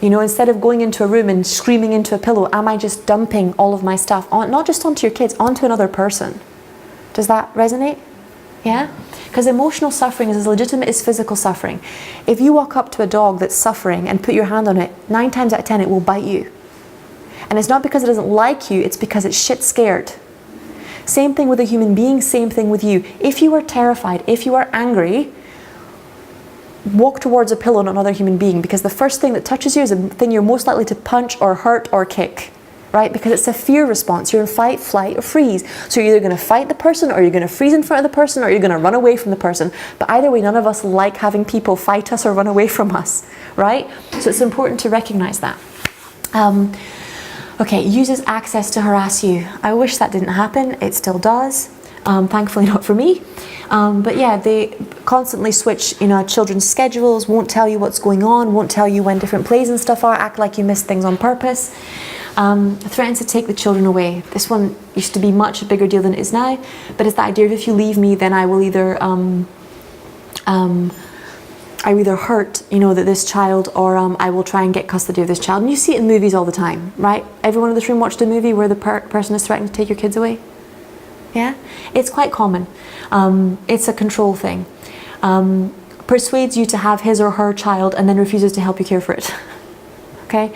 You know, instead of going into a room and screaming into a pillow, am I just dumping all of my stuff, not just onto your kids, onto another person? Does that resonate? Yeah? Because emotional suffering is as legitimate as physical suffering. If you walk up to a dog that's suffering and put your hand on it, 9 times out of 10 it will bite you. And it's not because it doesn't like you, it's because it's shit scared. Same thing with a human being, same thing with you. If you are terrified, if you are angry, walk towards a pillow, not another human being, because the first thing that touches you is the thing you're most likely to punch or hurt or kick, right? Because it's a fear response. You're in fight, flight, or freeze. So you're either going to fight the person, or you're going to freeze in front of the person, or you're going to run away from the person. But either way, none of us like having people fight us or run away from us, right? So it's important to recognize that. Okay, uses access to harass you. I wish that didn't happen. It still does. Thankfully not for me. But yeah, they constantly switch, children's schedules, won't tell you what's going on, won't tell you when different plays and stuff are, act like you missed things on purpose. Threatens to take the children away. This one used to be much a bigger deal than it is now, but it's the idea of if you leave me, then I will either hurt, that this child, or I will try and get custody of this child. And you see it in movies all the time, right? Everyone in this room watched a movie where the person is threatening to take your kids away? Yeah, it's quite common. It's a control thing. Persuades you to have his or her child and then refuses to help you care for it. Okay,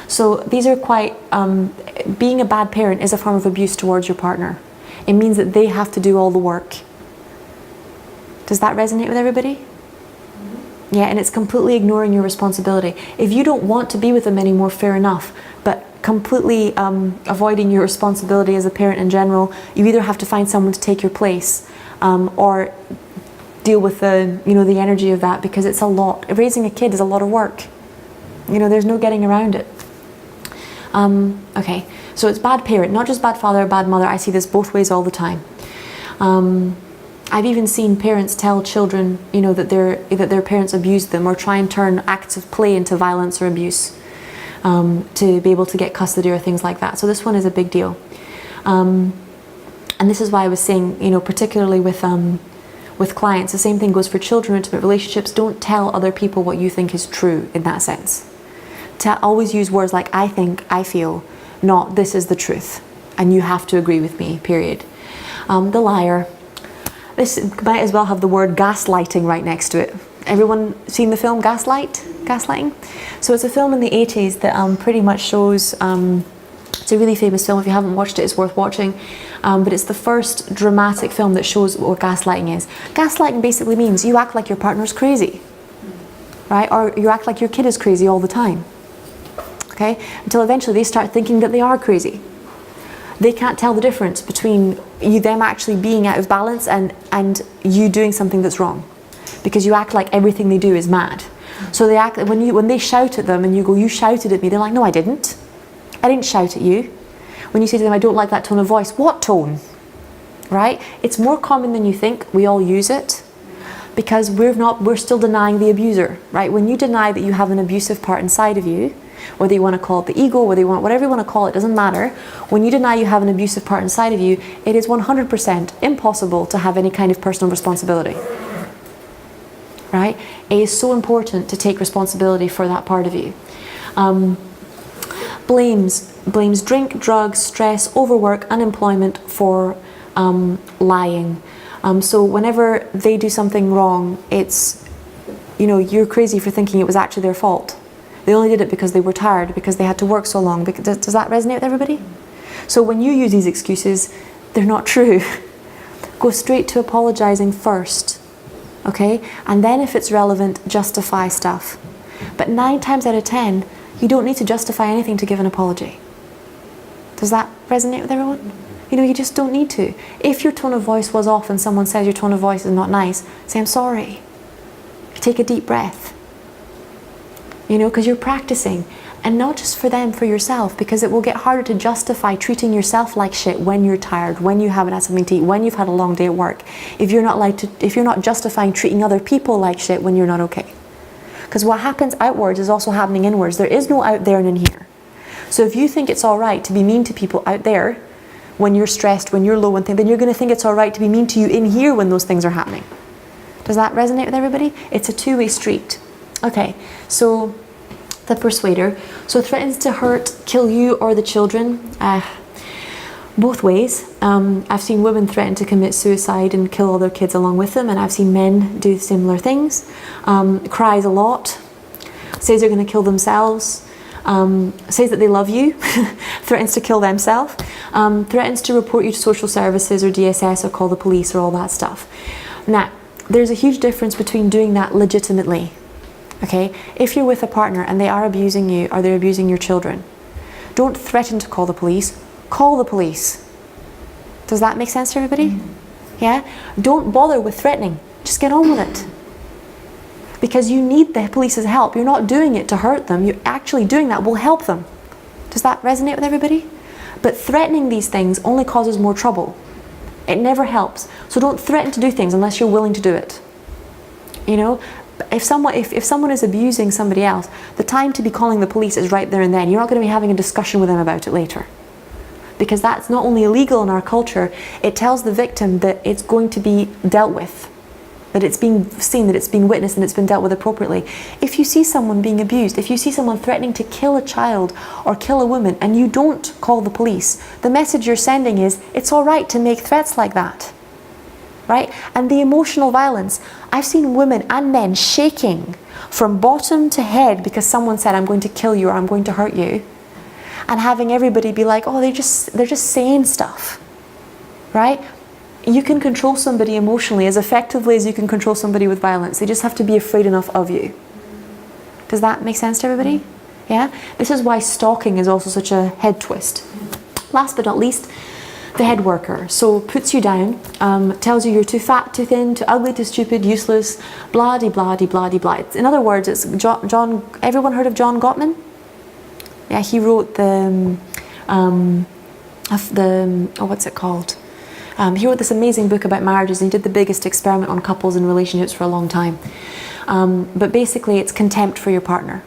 so these are quite, being a bad parent is a form of abuse towards your partner. It means that they have to do all the work. Does that resonate with everybody? Yeah, and it's completely ignoring your responsibility. If you don't want to be with them anymore, fair enough, but completely avoiding your responsibility as a parent in general, you either have to find someone to take your place, or deal with the, you know, the energy of that, because it's a lot. Raising a kid is a lot of work. You know, there's no getting around it. Okay, so it's bad parent, not just bad father or bad mother. I see this both ways all the time. I've even seen parents tell children, you know, that their parents abused them, or try and turn acts of play into violence or abuse, to be able to get custody or things like that. So this one is a big deal. And this is why I was saying, you know, particularly with clients, the same thing goes for children, intimate relationships. Don't tell other people what you think is true in that sense. Always use words like I think, I feel, not this is the truth, and you have to agree with me, period. The liar. This might as well have the word gaslighting right next to it. Everyone seen the film Gaslighting? So it's a film in the 80s that pretty much shows, it's a really famous film. If you haven't watched it, it's worth watching. But it's the first dramatic film that shows what gaslighting is. Gaslighting basically means you act like your partner's crazy, right? Or you act like your kid is crazy all the time, okay? Until eventually they start thinking that they are crazy. They can't tell the difference between them actually being out of balance and you doing something that's wrong, because you act like everything they do is mad. So they act, when they shout at them and you go, you shouted at me, they're like, no, I didn't shout at you. When you say to them, I don't like that tone of voice, what tone? Right? It's more common than you think. We all use it because we're still denying the abuser, right? When you deny that you have an abusive part inside of you, whether you want to call it the ego, whatever you want to call it, doesn't matter. When you deny you have an abusive part inside of you, it is 100% impossible to have any kind of personal responsibility. Right? It is so important to take responsibility for that part of you. Blames drink, drugs, stress, overwork, unemployment for lying. So whenever they do something wrong, it's, you know, you're crazy for thinking it was actually their fault. They only did it because they were tired, because they had to work so long. Does that resonate with everybody? So when you use these excuses, they're not true. Go straight to apologizing first, okay? And then if it's relevant, justify stuff. But 9 times out of 10, you don't need to justify anything to give an apology. Does that resonate with everyone? You know, you just don't need to. If your tone of voice was off and someone says your tone of voice is not nice, say, I'm sorry. Take a deep breath. You know, because you're practicing. And not just for them, for yourself, because it will get harder to justify treating yourself like shit when you're tired, when you haven't had something to eat, when you've had a long day at work. If you're not justifying treating other people like shit when you're not okay. Because what happens outwards is also happening inwards. There is no out there and in here. So if you think it's all right to be mean to people out there when you're stressed, when you're low and things, then you're going to think it's all right to be mean to you in here when those things are happening. Does that resonate with everybody? It's a two-way street. Okay, so the persuader. So threatens to hurt, kill you or the children. Both ways. I've seen women threaten to commit suicide and kill all their kids along with them, and I've seen men do similar things. Cries a lot, says they're going to kill themselves, says that they love you, threatens to kill themselves, threatens to report you to social services or DSS or call the police or all that stuff. Now, there's a huge difference between doing that legitimately. Okay, if you're with a partner and they are abusing you or they're abusing your children, don't threaten to call the police. Call the police. Does that make sense to everybody? Mm-hmm. Yeah? Don't bother with threatening. Just get on with it. Because you need the police's help. You're not doing it to hurt them. You're actually doing that will help them. Does that resonate with everybody? But threatening these things only causes more trouble. It never helps. So don't threaten to do things unless you're willing to do it. You know? If someone is abusing somebody else, the time to be calling the police is right there and then. You're not going to be having a discussion with them about it later. Because that's not only illegal in our culture, it tells the victim that it's going to be dealt with that it's being seen, that it's being witnessed, and it's been dealt with appropriately. If you see someone being abused, if you see someone threatening to kill a child or kill a woman and you don't call the police, the message you're sending is it's all right to make threats like that. Right? And the emotional violence, I've seen women and men shaking from bottom to head because someone said, I'm going to kill you or I'm going to hurt you, and having everybody be like, oh, they're just saying stuff. Right? You can control somebody emotionally as effectively as you can control somebody with violence. They just have to be afraid enough of you. Does that make sense to everybody? Yeah? This is why stalking is also such a head twist. Last but not least, the head worker. So puts you down, tells you you're too fat, too thin, too ugly, too stupid, useless, blah de blah de blah de blah. In other words, it's John. Everyone heard of John Gottman? Yeah, he wrote what's it called? He wrote this amazing book about marriages, and he did the biggest experiment on couples and relationships for a long time. But basically, it's contempt for your partner.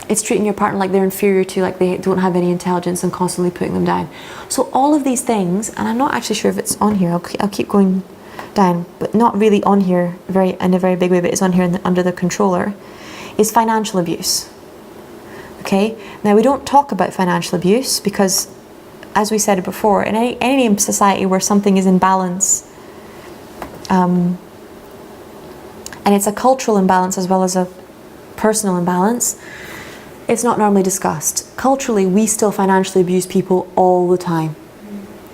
It's treating your partner like they're inferior to, like they don't have any intelligence, and constantly putting them down. So all of these things, and I'm not actually sure if it's on here, I'll keep going down, but not really on here in a very big way, but it's on here under the controller, is financial abuse. Okay? Now we don't talk about financial abuse because, as we said before, in any society where something is in balance, and it's a cultural imbalance as well as a personal imbalance, it's not normally discussed. Culturally, we still financially abuse people all the time,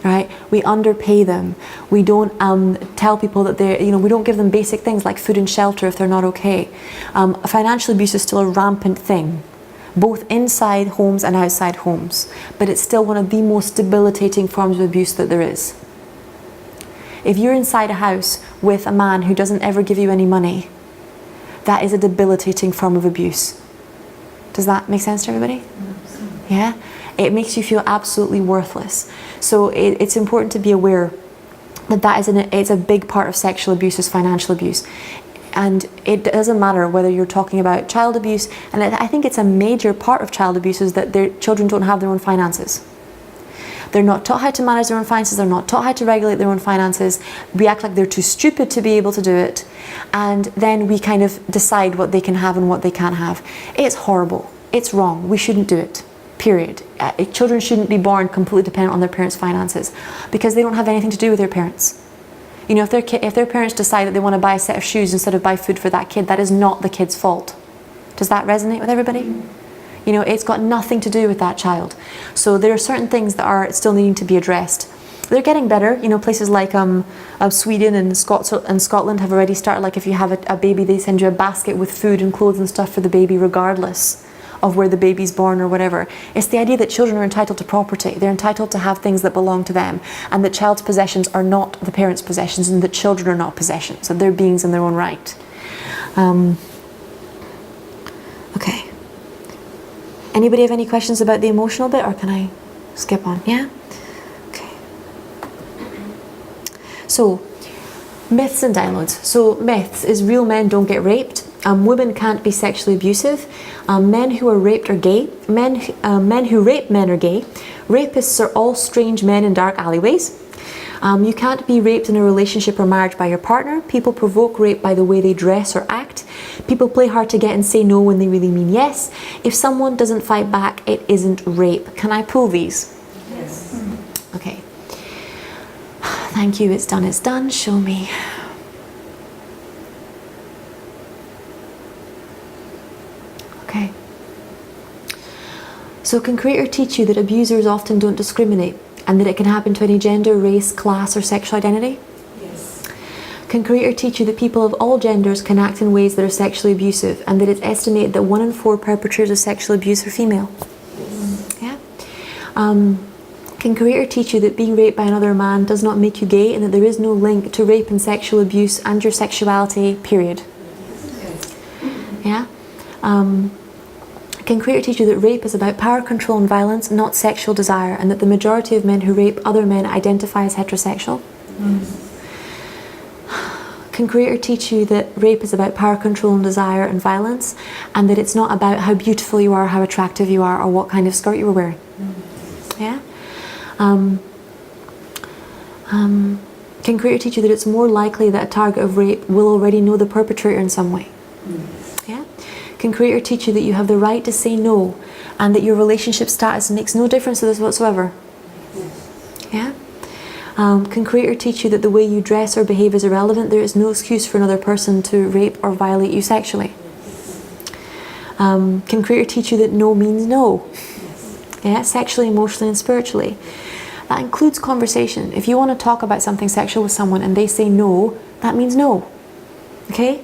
right? We underpay them. We don't tell people that we don't give them basic things like food and shelter if they're not okay. Financial abuse is still a rampant thing, both inside homes and outside homes, but it's still one of the most debilitating forms of abuse that there is. If you're inside a house with a man who doesn't ever give you any money, that is a debilitating form of abuse. Does that make sense to everybody? Yeah? It makes you feel absolutely worthless. So it's important to be aware that it's a big part of sexual abuse is financial abuse. And it doesn't matter whether you're talking about child abuse, and I think it's a major part of child abuse is that their children don't have their own finances. They're not taught how to manage their own finances, they're not taught how to regulate their own finances. We act like they're too stupid to be able to do it, and then we kind of decide what they can have and what they can't have. It's horrible. It's wrong. We shouldn't do it. Period. Children shouldn't be born completely dependent on their parents' finances because they don't have anything to do with their parents. You know, if their parents decide that they want to buy a set of shoes instead of buy food for that kid, that is not the kid's fault. Does that resonate with everybody? You know, it's got nothing to do with that child. So there are certain things that are still needing to be addressed. They're getting better. You know, places like Sweden and Scotland have already started, like if you have a baby, they send you a basket with food and clothes and stuff for the baby regardless of where the baby's born or whatever. It's the idea that children are entitled to property. They're entitled to have things that belong to them, and that child's possessions are not the parents' possessions, and that children are not possessions, and they're beings in their own right. Okay. Anybody have any questions about the emotional bit, or can I skip on? Yeah? Okay. So, myths and downloads. So, myths is real men don't get raped. Women can't be sexually abusive. Men who are raped are gay. Men who rape men are gay. Rapists are all strange men in dark alleyways. You can't be raped in a relationship or marriage by your partner. People provoke rape by the way they dress or act. People play hard to get and say no when they really mean yes. If someone doesn't fight back, it isn't rape. Can I pull these? Yes. Okay. Thank you. It's done. It's done. Show me. Okay. So can Creator teach you that abusers often don't discriminate, and that it can happen to any gender, race, class, or sexual identity? Yes. Can Creator teach you that people of all genders can act in ways that are sexually abusive, and that it's estimated that 1 in 4 perpetrators of sexual abuse are female? Yes. Yeah. Can Creator teach you that being raped by another man does not make you gay, and that there is no link to rape and sexual abuse and your sexuality, period? Yes. Yeah. Can Creator teach you that rape is about power, control and violence, not sexual desire, and that the majority of men who rape other men identify as heterosexual? Can Creator teach you that rape is about power, control and desire and violence, and that it's not about how beautiful you are, how attractive you are, or what kind of skirt you were wearing? Yeah? Can creator teach you that it's more likely that a target of rape will already know the perpetrator in some way? Yeah? Can creator teach you that you have the right to say no and that your relationship status makes no difference to this whatsoever? Yeah? Can creator teach you that the way you dress or behave is irrelevant? There is no excuse for another person to rape or violate you sexually? Can creator teach you that no means no? Yeah, sexually, emotionally and spiritually. That includes conversation. If you want to talk about something sexual with someone and they say no, that means no. Okay?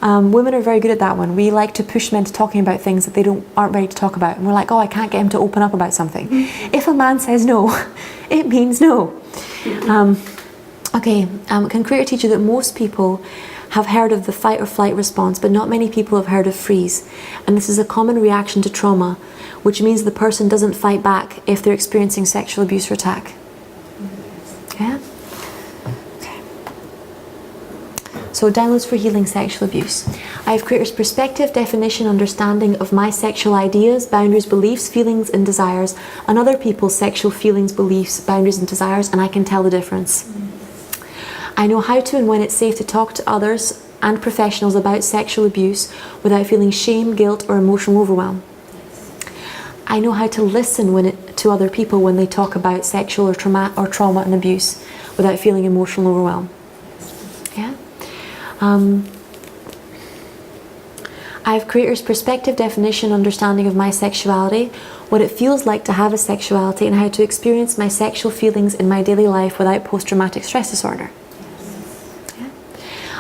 Women are very good at that one. We like to push men to talking about things that they aren't ready to talk about. And we're like, oh, I can't get him to open up about something. If a man says no, it means no. Can creator teach you that most people have heard of the fight or flight response, but not many people have heard of freeze. And this is a common reaction to trauma, which means the person doesn't fight back if they're experiencing sexual abuse or attack. Yeah? Okay. So downloads for healing sexual abuse. I have creator's perspective, definition, understanding of my sexual ideas, boundaries, beliefs, feelings and desires, and other people's sexual feelings, beliefs, boundaries and desires, and I can tell the difference. I know how to and when it's safe to talk to others and professionals about sexual abuse without feeling shame, guilt or emotional overwhelm. I know how to listen to other people when they talk about sexual or trauma and abuse without feeling emotional overwhelm. Yeah? I have creator's perspective, definition, understanding of my sexuality, what it feels like to have a sexuality, and how to experience my sexual feelings in my daily life without post-traumatic stress disorder.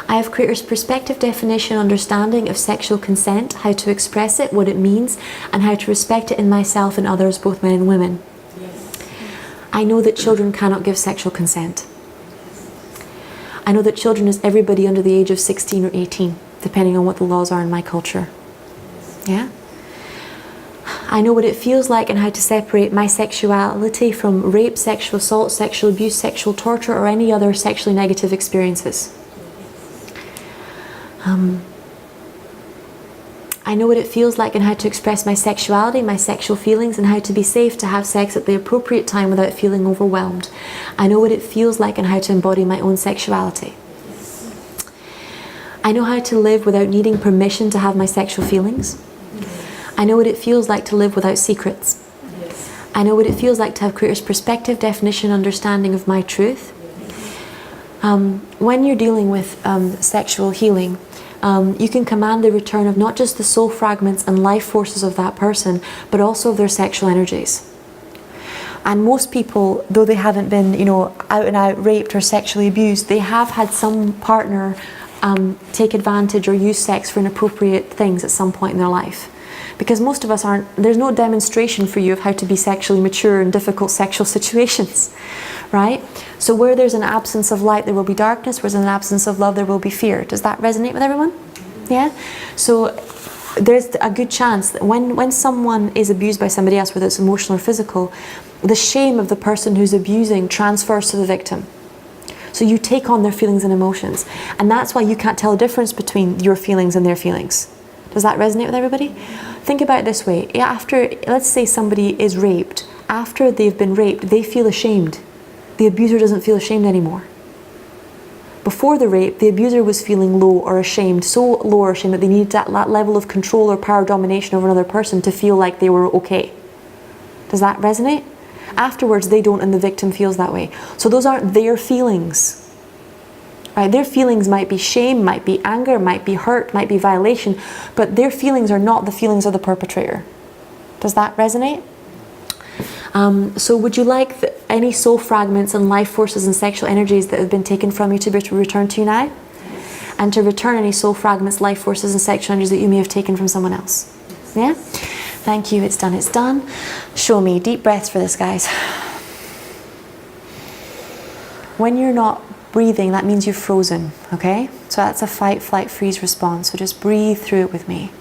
I have creator's perspective, definition, understanding of sexual consent, how to express it, what it means, and how to respect it in myself and others, both men and women. I know that children cannot give sexual consent. I know that children is everybody under the age of 16 or 18, depending on what the laws are in my culture. Yeah? I know what it feels like and how to separate my sexuality from rape, sexual assault, sexual abuse, sexual torture, or any other sexually negative experiences. I know what it feels like and how to express my sexuality, my sexual feelings, and how to be safe to have sex at the appropriate time without feeling overwhelmed. I know what it feels like and how to embody my own sexuality. I know how to live without needing permission to have my sexual feelings. I know what it feels like to live without secrets. I know what it feels like to have creator's perspective, definition, understanding of my truth. When you're dealing with sexual healing, you can command the return of not just the soul fragments and life forces of that person, but also of their sexual energies. And most people, though they haven't been, out and out raped or sexually abused, they have had some partner take advantage or use sex for inappropriate things at some point in their life. Because most of us there's no demonstration for you of how to be sexually mature in difficult sexual situations, right? So where there's an absence of light, there will be darkness. Where there's an absence of love, there will be fear. Does that resonate with everyone? Yeah? So there's a good chance that when someone is abused by somebody else, whether it's emotional or physical, the shame of the person who's abusing transfers to the victim. So you take on their feelings and emotions. And that's why you can't tell the difference between your feelings and their feelings. Does that resonate with everybody? Think about it this way. After, let's say somebody is raped. After they've been raped, they feel ashamed. The abuser doesn't feel ashamed anymore. Before the rape, the abuser was feeling low or ashamed, so low or ashamed that they needed that level of control or power domination over another person to feel like they were okay. Does that resonate? Afterwards, they don't, and the victim feels that way. So those aren't their feelings. Right? Their feelings might be shame, might be anger, might be hurt, might be violation, but their feelings are not the feelings of the perpetrator. Does that resonate? So would you like any soul fragments and life forces and sexual energies that have been taken from you to be returned to you now? And to return any soul fragments, life forces and sexual energies that you may have taken from someone else? Yeah? Thank you, it's done, it's done. Show me, deep breaths for this, guys. When you're not breathing, that means you've frozen, okay? So that's a fight, flight, freeze response. So just breathe through it with me.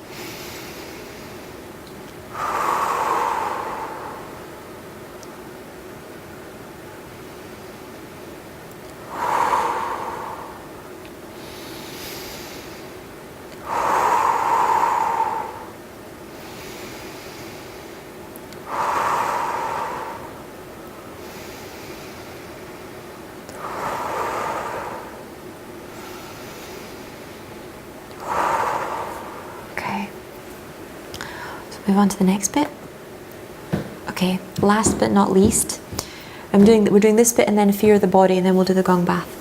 move on to the next bit. Okay, last but not least, we're doing this bit and then fear of the body, and then we'll do the gong bath.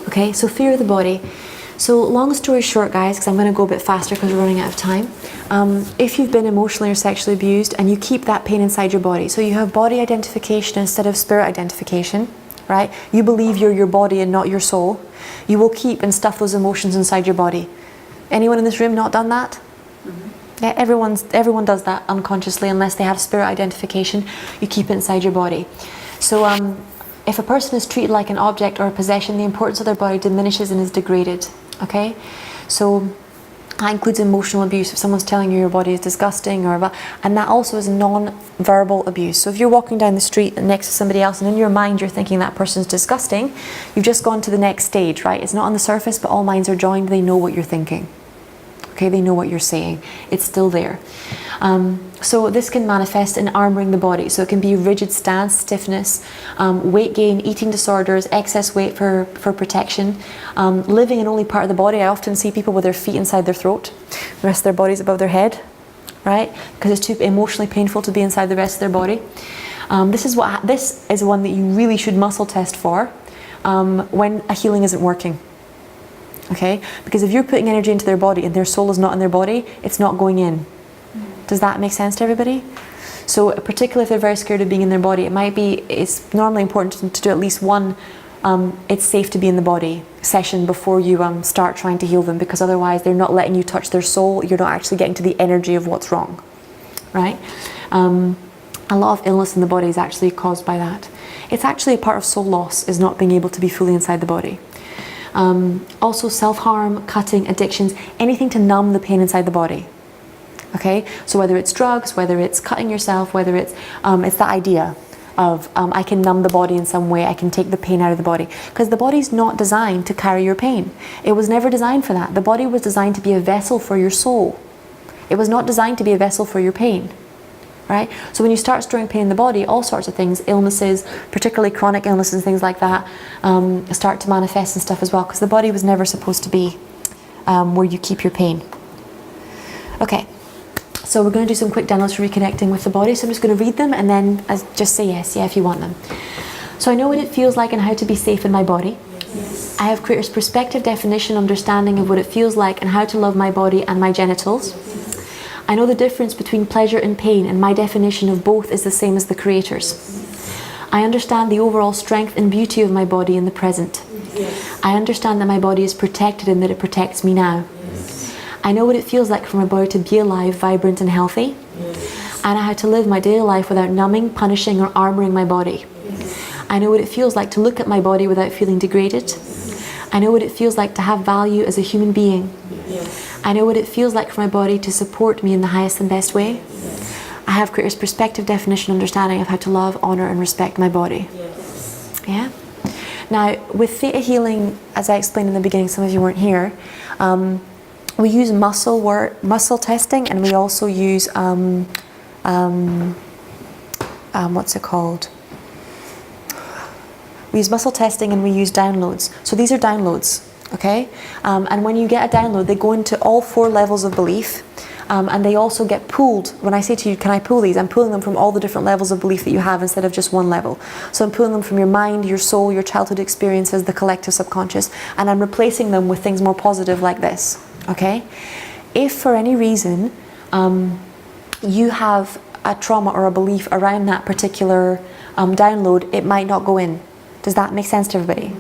Okay, so fear of the body. So long story short, guys, because I'm going to go a bit faster because we're running out of time. If you've been emotionally or sexually abused and you keep that pain inside your body, so you have body identification instead of spirit identification, right? You believe you're your body and not your soul. You will keep and stuff those emotions inside your body. Anyone in this room not done that? Yeah, everyone does that unconsciously unless they have spirit identification. You keep it inside your body. So if a person is treated like an object or a possession, the importance of their body diminishes and is degraded. Okay, so that includes emotional abuse. If someone's telling you your body is disgusting, and that also is non-verbal abuse. So if you're walking down the street next to somebody else and in your mind you're thinking that person's disgusting, you've just gone to the next stage, right? It's not on the surface, but all minds are joined. They know what you're thinking. Okay, they know what you're saying. It's still there. So this can manifest in armoring the body. So it can be rigid stance, stiffness, weight gain, eating disorders, excess weight for protection, living in only part of the body. I often see people with their feet inside their throat, the rest of their body's above their head, right? Because it's too emotionally painful to be inside the rest of their body. This is one that you really should muscle test for when a healing isn't working. Okay, because if you're putting energy into their body and their soul is not in their body, it's not going in. Does that make sense to everybody? So particularly if they're very scared of being in their body, it's normally important to do at least one it's safe to be in the body session before you start trying to heal them, because otherwise they're not letting you touch their soul. You're not actually getting to the energy of what's wrong, right? A lot of illness in the body is actually caused by that. It's actually a part of soul loss, is not being able to be fully inside the body. Also self-harm, cutting, addictions, anything to numb the pain inside the body. Okay, so whether it's drugs, whether it's cutting yourself, whether it's the idea of I can numb the body in some way, I can take the pain out of the body. Because the body's not designed to carry your pain. It was never designed for that. The body was designed to be a vessel for your soul. It was not designed to be a vessel for your pain. Right? So when you start storing pain in the body, all sorts of things, illnesses, particularly chronic illnesses and things like that, start to manifest and stuff as well, because the body was never supposed to be where you keep your pain. Okay, so we're going to do some quick downloads for reconnecting with the body. So I'm just going to read them and then just say yes, if you want them. So I know what it feels like and how to be safe in my body. Yes. I have Creator's perspective, definition, understanding of what it feels like and how to love my body and my genitals. I know the difference between pleasure and pain, and my definition of both is the same as the Creator's. I understand the overall strength and beauty of my body in the present. Yes. I understand that my body is protected and that it protects me now. Yes. I know what it feels like for my body to be alive, vibrant and healthy. Yes. I know how to live my daily life without numbing, punishing or armoring my body. Yes. I know what it feels like to look at my body without feeling degraded. Yes. I know what it feels like to have value as a human being. Yes. I know what it feels like for my body to support me in the highest and best way. Yes. I have Creator's perspective, definition, understanding of how to love, honour and respect my body. Yes. Yeah? Now, with theta healing, as I explained in the beginning, some of you weren't here, we use muscle testing, and we also use, what's it called? We use muscle testing and we use downloads. So these are downloads. Okay, and when you get a download, they go into all 4 levels of belief, and they also get pulled. When I say to you, can I pull these? I'm pulling them from all the different levels of belief that you have instead of just one level. So I'm pulling them from your mind, your soul, your childhood experiences, the collective subconscious, and I'm replacing them with things more positive like this. Okay, if for any reason you have a trauma or a belief around that particular download, it might not go in. Does that make sense to everybody?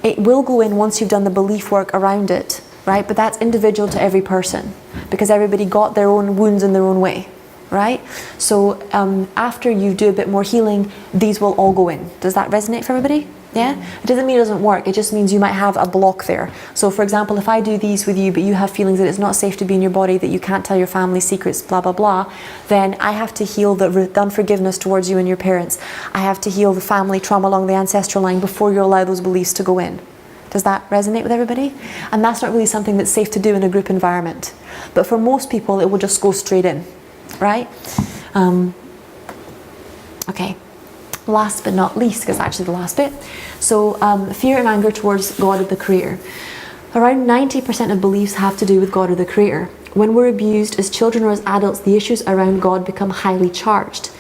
It will go in once you've done the belief work around it, right? But that's individual to every person, because everybody got their own wounds in their own way, right? So after you do a bit more healing, these will all go in. Does that resonate for everybody? Yeah? It doesn't mean it doesn't work, it just means you might have a block there. So for example, if I do these with you, but you have feelings that it's not safe to be in your body, that you can't tell your family secrets, blah, blah, blah, then I have to heal the unforgiveness towards you and your parents. I have to heal the family trauma along the ancestral line before you allow those beliefs to go in. Does that resonate with everybody? And that's not really something that's safe to do in a group environment. But for most people, it will just go straight in, right? Okay. Last but not least, because actually the last bit. So fear and anger towards God or the Creator. Around 90% of beliefs have to do with God or the Creator. When we're abused as children or as adults, the issues around God become highly charged.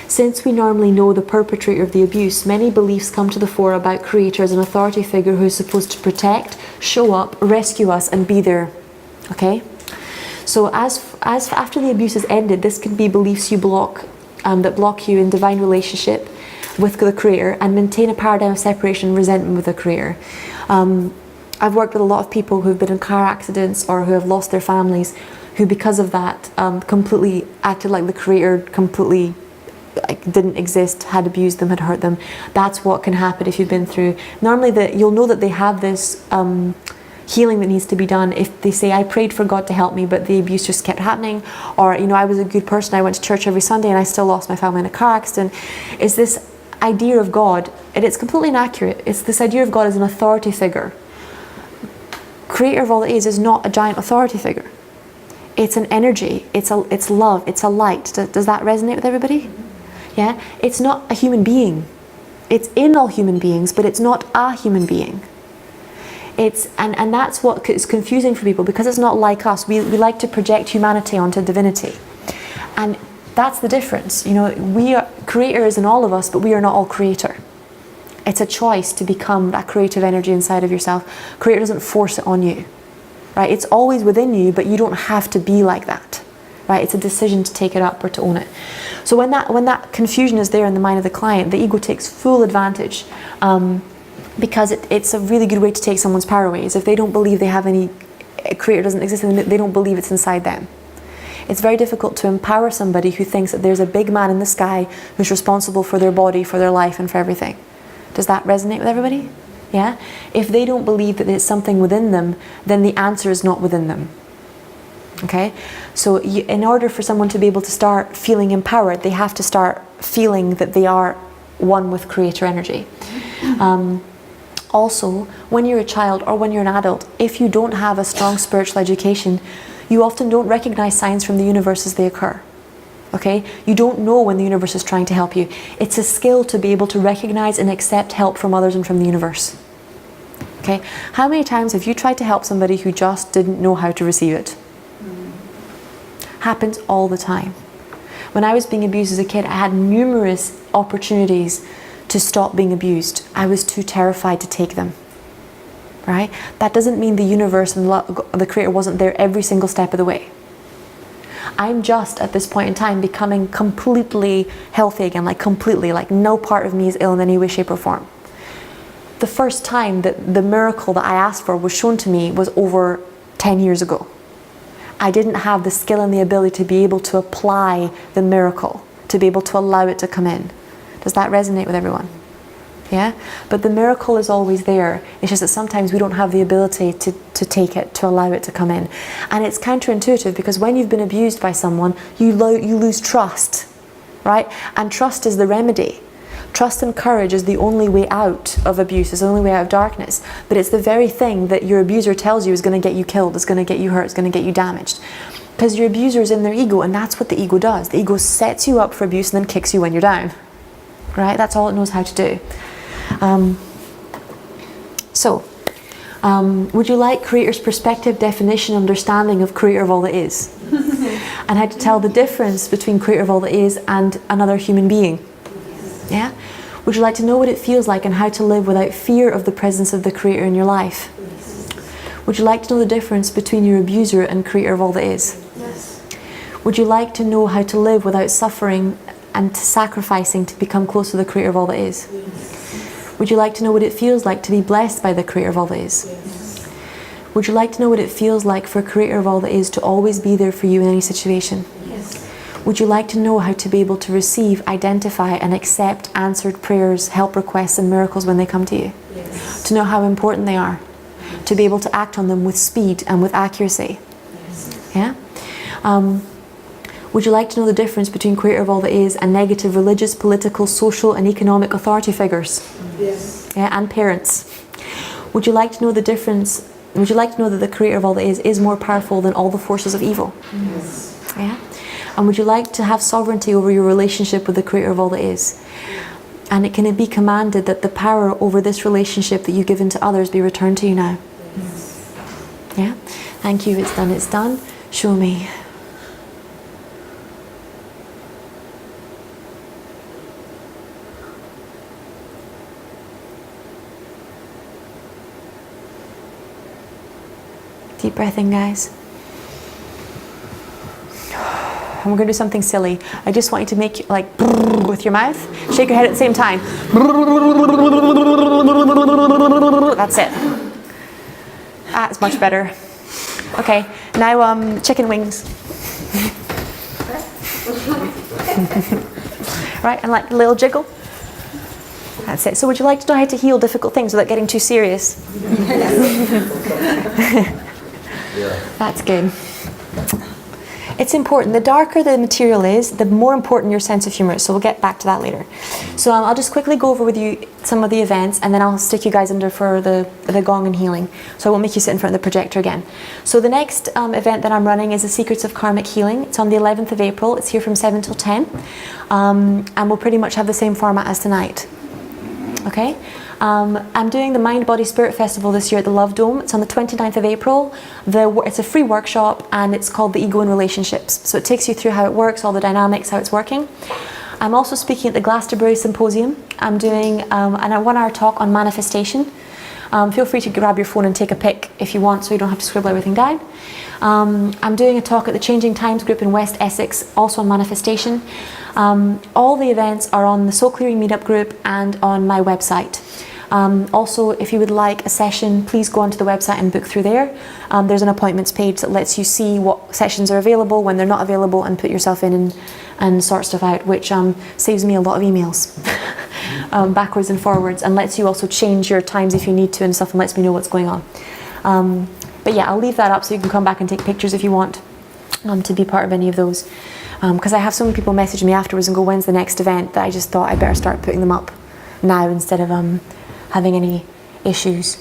Since we normally know the perpetrator of the abuse, many beliefs come to the fore about Creator as an authority figure who is supposed to protect, show up, rescue us, and be there. Okay? So as after the abuse has ended, this can be beliefs you block, that block you in divine relationship with the Creator and maintain a paradigm of separation and resentment with the Creator. I've worked with a lot of people who've been in car accidents or who have lost their families, who because of that completely acted like the Creator completely didn't exist, had abused them, had hurt them. That's what can happen if you've been through. Normally you'll know that they have this healing that needs to be done if they say, I prayed for God to help me, but the abuse just kept happening. Or, I was a good person, I went to church every Sunday and I still lost my family in a car accident. Is this idea of God, and it's completely inaccurate. It's this idea of God as an authority figure. Creator of all that is not a giant authority figure. It's an energy, it's love, it's a light. Does that resonate with everybody? Yeah? It's not a human being. It's in all human beings, but it's not a human being. And that's what is confusing for people, because it's not like us. We like to project humanity onto divinity. And that's the difference. Creator is in all of us, but we are not all Creator. It's a choice to become that creative energy inside of yourself. Creator doesn't force it on you, right? It's always within you, but you don't have to be like that, right? It's a decision to take it up or to own it. So when that confusion is there in the mind of the client, the ego takes full advantage, because it's a really good way to take someone's power away. Is if they don't believe they have any Creator doesn't exist, and they don't believe it's inside them. It's very difficult to empower somebody who thinks that there's a big man in the sky who's responsible for their body, for their life, and for everything. Does that resonate with everybody? Yeah? If they don't believe that there's something within them, then the answer is not within them. Okay? So in order for someone to be able to start feeling empowered, they have to start feeling that they are one with Creator energy. Also, when you're a child or when you're an adult, if you don't have a strong spiritual education, you often don't recognize signs from the universe as they occur. Okay? You don't know when the universe is trying to help you. It's a skill to be able to recognize and accept help from others and from the universe. Okay? How many times have you tried to help somebody who just didn't know how to receive it? Happens all the time. When I was being abused as a kid, I had numerous opportunities to stop being abused. I was too terrified to take them. Right? That doesn't mean the universe and the Creator wasn't there every single step of the way. I'm just at this point in time becoming completely healthy again, completely, no part of me is ill in any way, shape or form. The first time that the miracle that I asked for was shown to me was over 10 years ago. I didn't have the skill and the ability to be able to apply the miracle, to be able to allow it to come in. Does that resonate with everyone? Yeah? But the miracle is always there. It's just that sometimes we don't have the ability to take it, to allow it to come in. And it's counterintuitive, because when you've been abused by someone, you lose trust, right? And trust is the remedy. Trust and courage is the only way out of abuse, is the only way out of darkness. But it's the very thing that your abuser tells you is going to get you killed, is going to get you hurt, is going to get you damaged. Because your abuser is in their ego, and that's what the ego does. The ego sets you up for abuse and then kicks you when you're down. Right? That's all it knows how to do. Would you like Creator's perspective, definition, understanding of Creator of all that is? And how to tell the difference between Creator of all that is and another human being? Yeah? Would you like to know what it feels like and how to live without fear of the presence of the Creator in your life? Would you like to know the difference between your abuser and Creator of all that is? Yes. Would you like to know how to live without suffering and sacrificing to become close to the Creator of all that is? Yes. Would you like to know what it feels like to be blessed by the Creator of all that is? Yes. Would you like to know what it feels like for Creator of all that is to always be there for you in any situation? Yes. Would you like to know how to be able to receive, identify and accept answered prayers, help requests and miracles when they come to you? Yes. To know how important they are? To be able to act on them with speed and with accuracy? Yes. Yeah? Would you like to know the difference between Creator of all that is and negative religious, political, social and economic authority figures? Yes. Yeah, and parents? Would you like to know the difference? Would you like to know that the Creator of all that is more powerful than all the forces of evil? Yes. Yeah? And would you like to have sovereignty over your relationship with the Creator of all that is? And it can be commanded that the power over this relationship that you've given to others be returned to you now. Yes. Yeah? Thank you. It's done. It's done. Show me. Deep breath in, guys. And we're going to do something silly. I just want you to make like with your mouth. Shake your head at the same time. That's it. That's much better. Okay, now chicken wings. Right, and like a little jiggle. That's it. So would you like to know how to heal difficult things without getting too serious? That's good. It's important. The darker the material is, the more important your sense of humour is. So we'll get back to that later. So I'll just quickly go over with you some of the events, and then I'll stick you guys under for the gong and healing. So I won't make you sit in front of the projector again. So the next event that I'm running is the Secrets of Karmic Healing. It's on the 11th of April. It's here from 7 till 10. And we'll pretty much have the same format as tonight. Okay? I'm doing the Mind, Body, Spirit Festival this year at the Love Dome. It's on the 29th of April. It's a free workshop, and it's called The Ego in Relationships. So it takes you through how it works, all the dynamics, how it's working. I'm also speaking at the Glastonbury Symposium. I'm doing a 1 hour talk on manifestation. Feel free to grab your phone and take a pic if you want, so you don't have to scribble everything down. I'm doing a talk at the Changing Times group in West Essex, also on manifestation. All the events are on the Soul Clearing Meetup group and on my website. Also, if you would like a session, please go onto the website and book through there. There's an appointments page that lets you see what sessions are available, when they're not available, and put yourself in and sort stuff out, which saves me a lot of emails backwards and forwards, and lets you also change your times if you need to and stuff, and lets me know what's going on. But yeah, I'll leave that up so you can come back and take pictures if you want to be part of any of those. Because I have so many people message me afterwards and go, when's the next event, that I just thought I better start putting them up now instead of having any issues.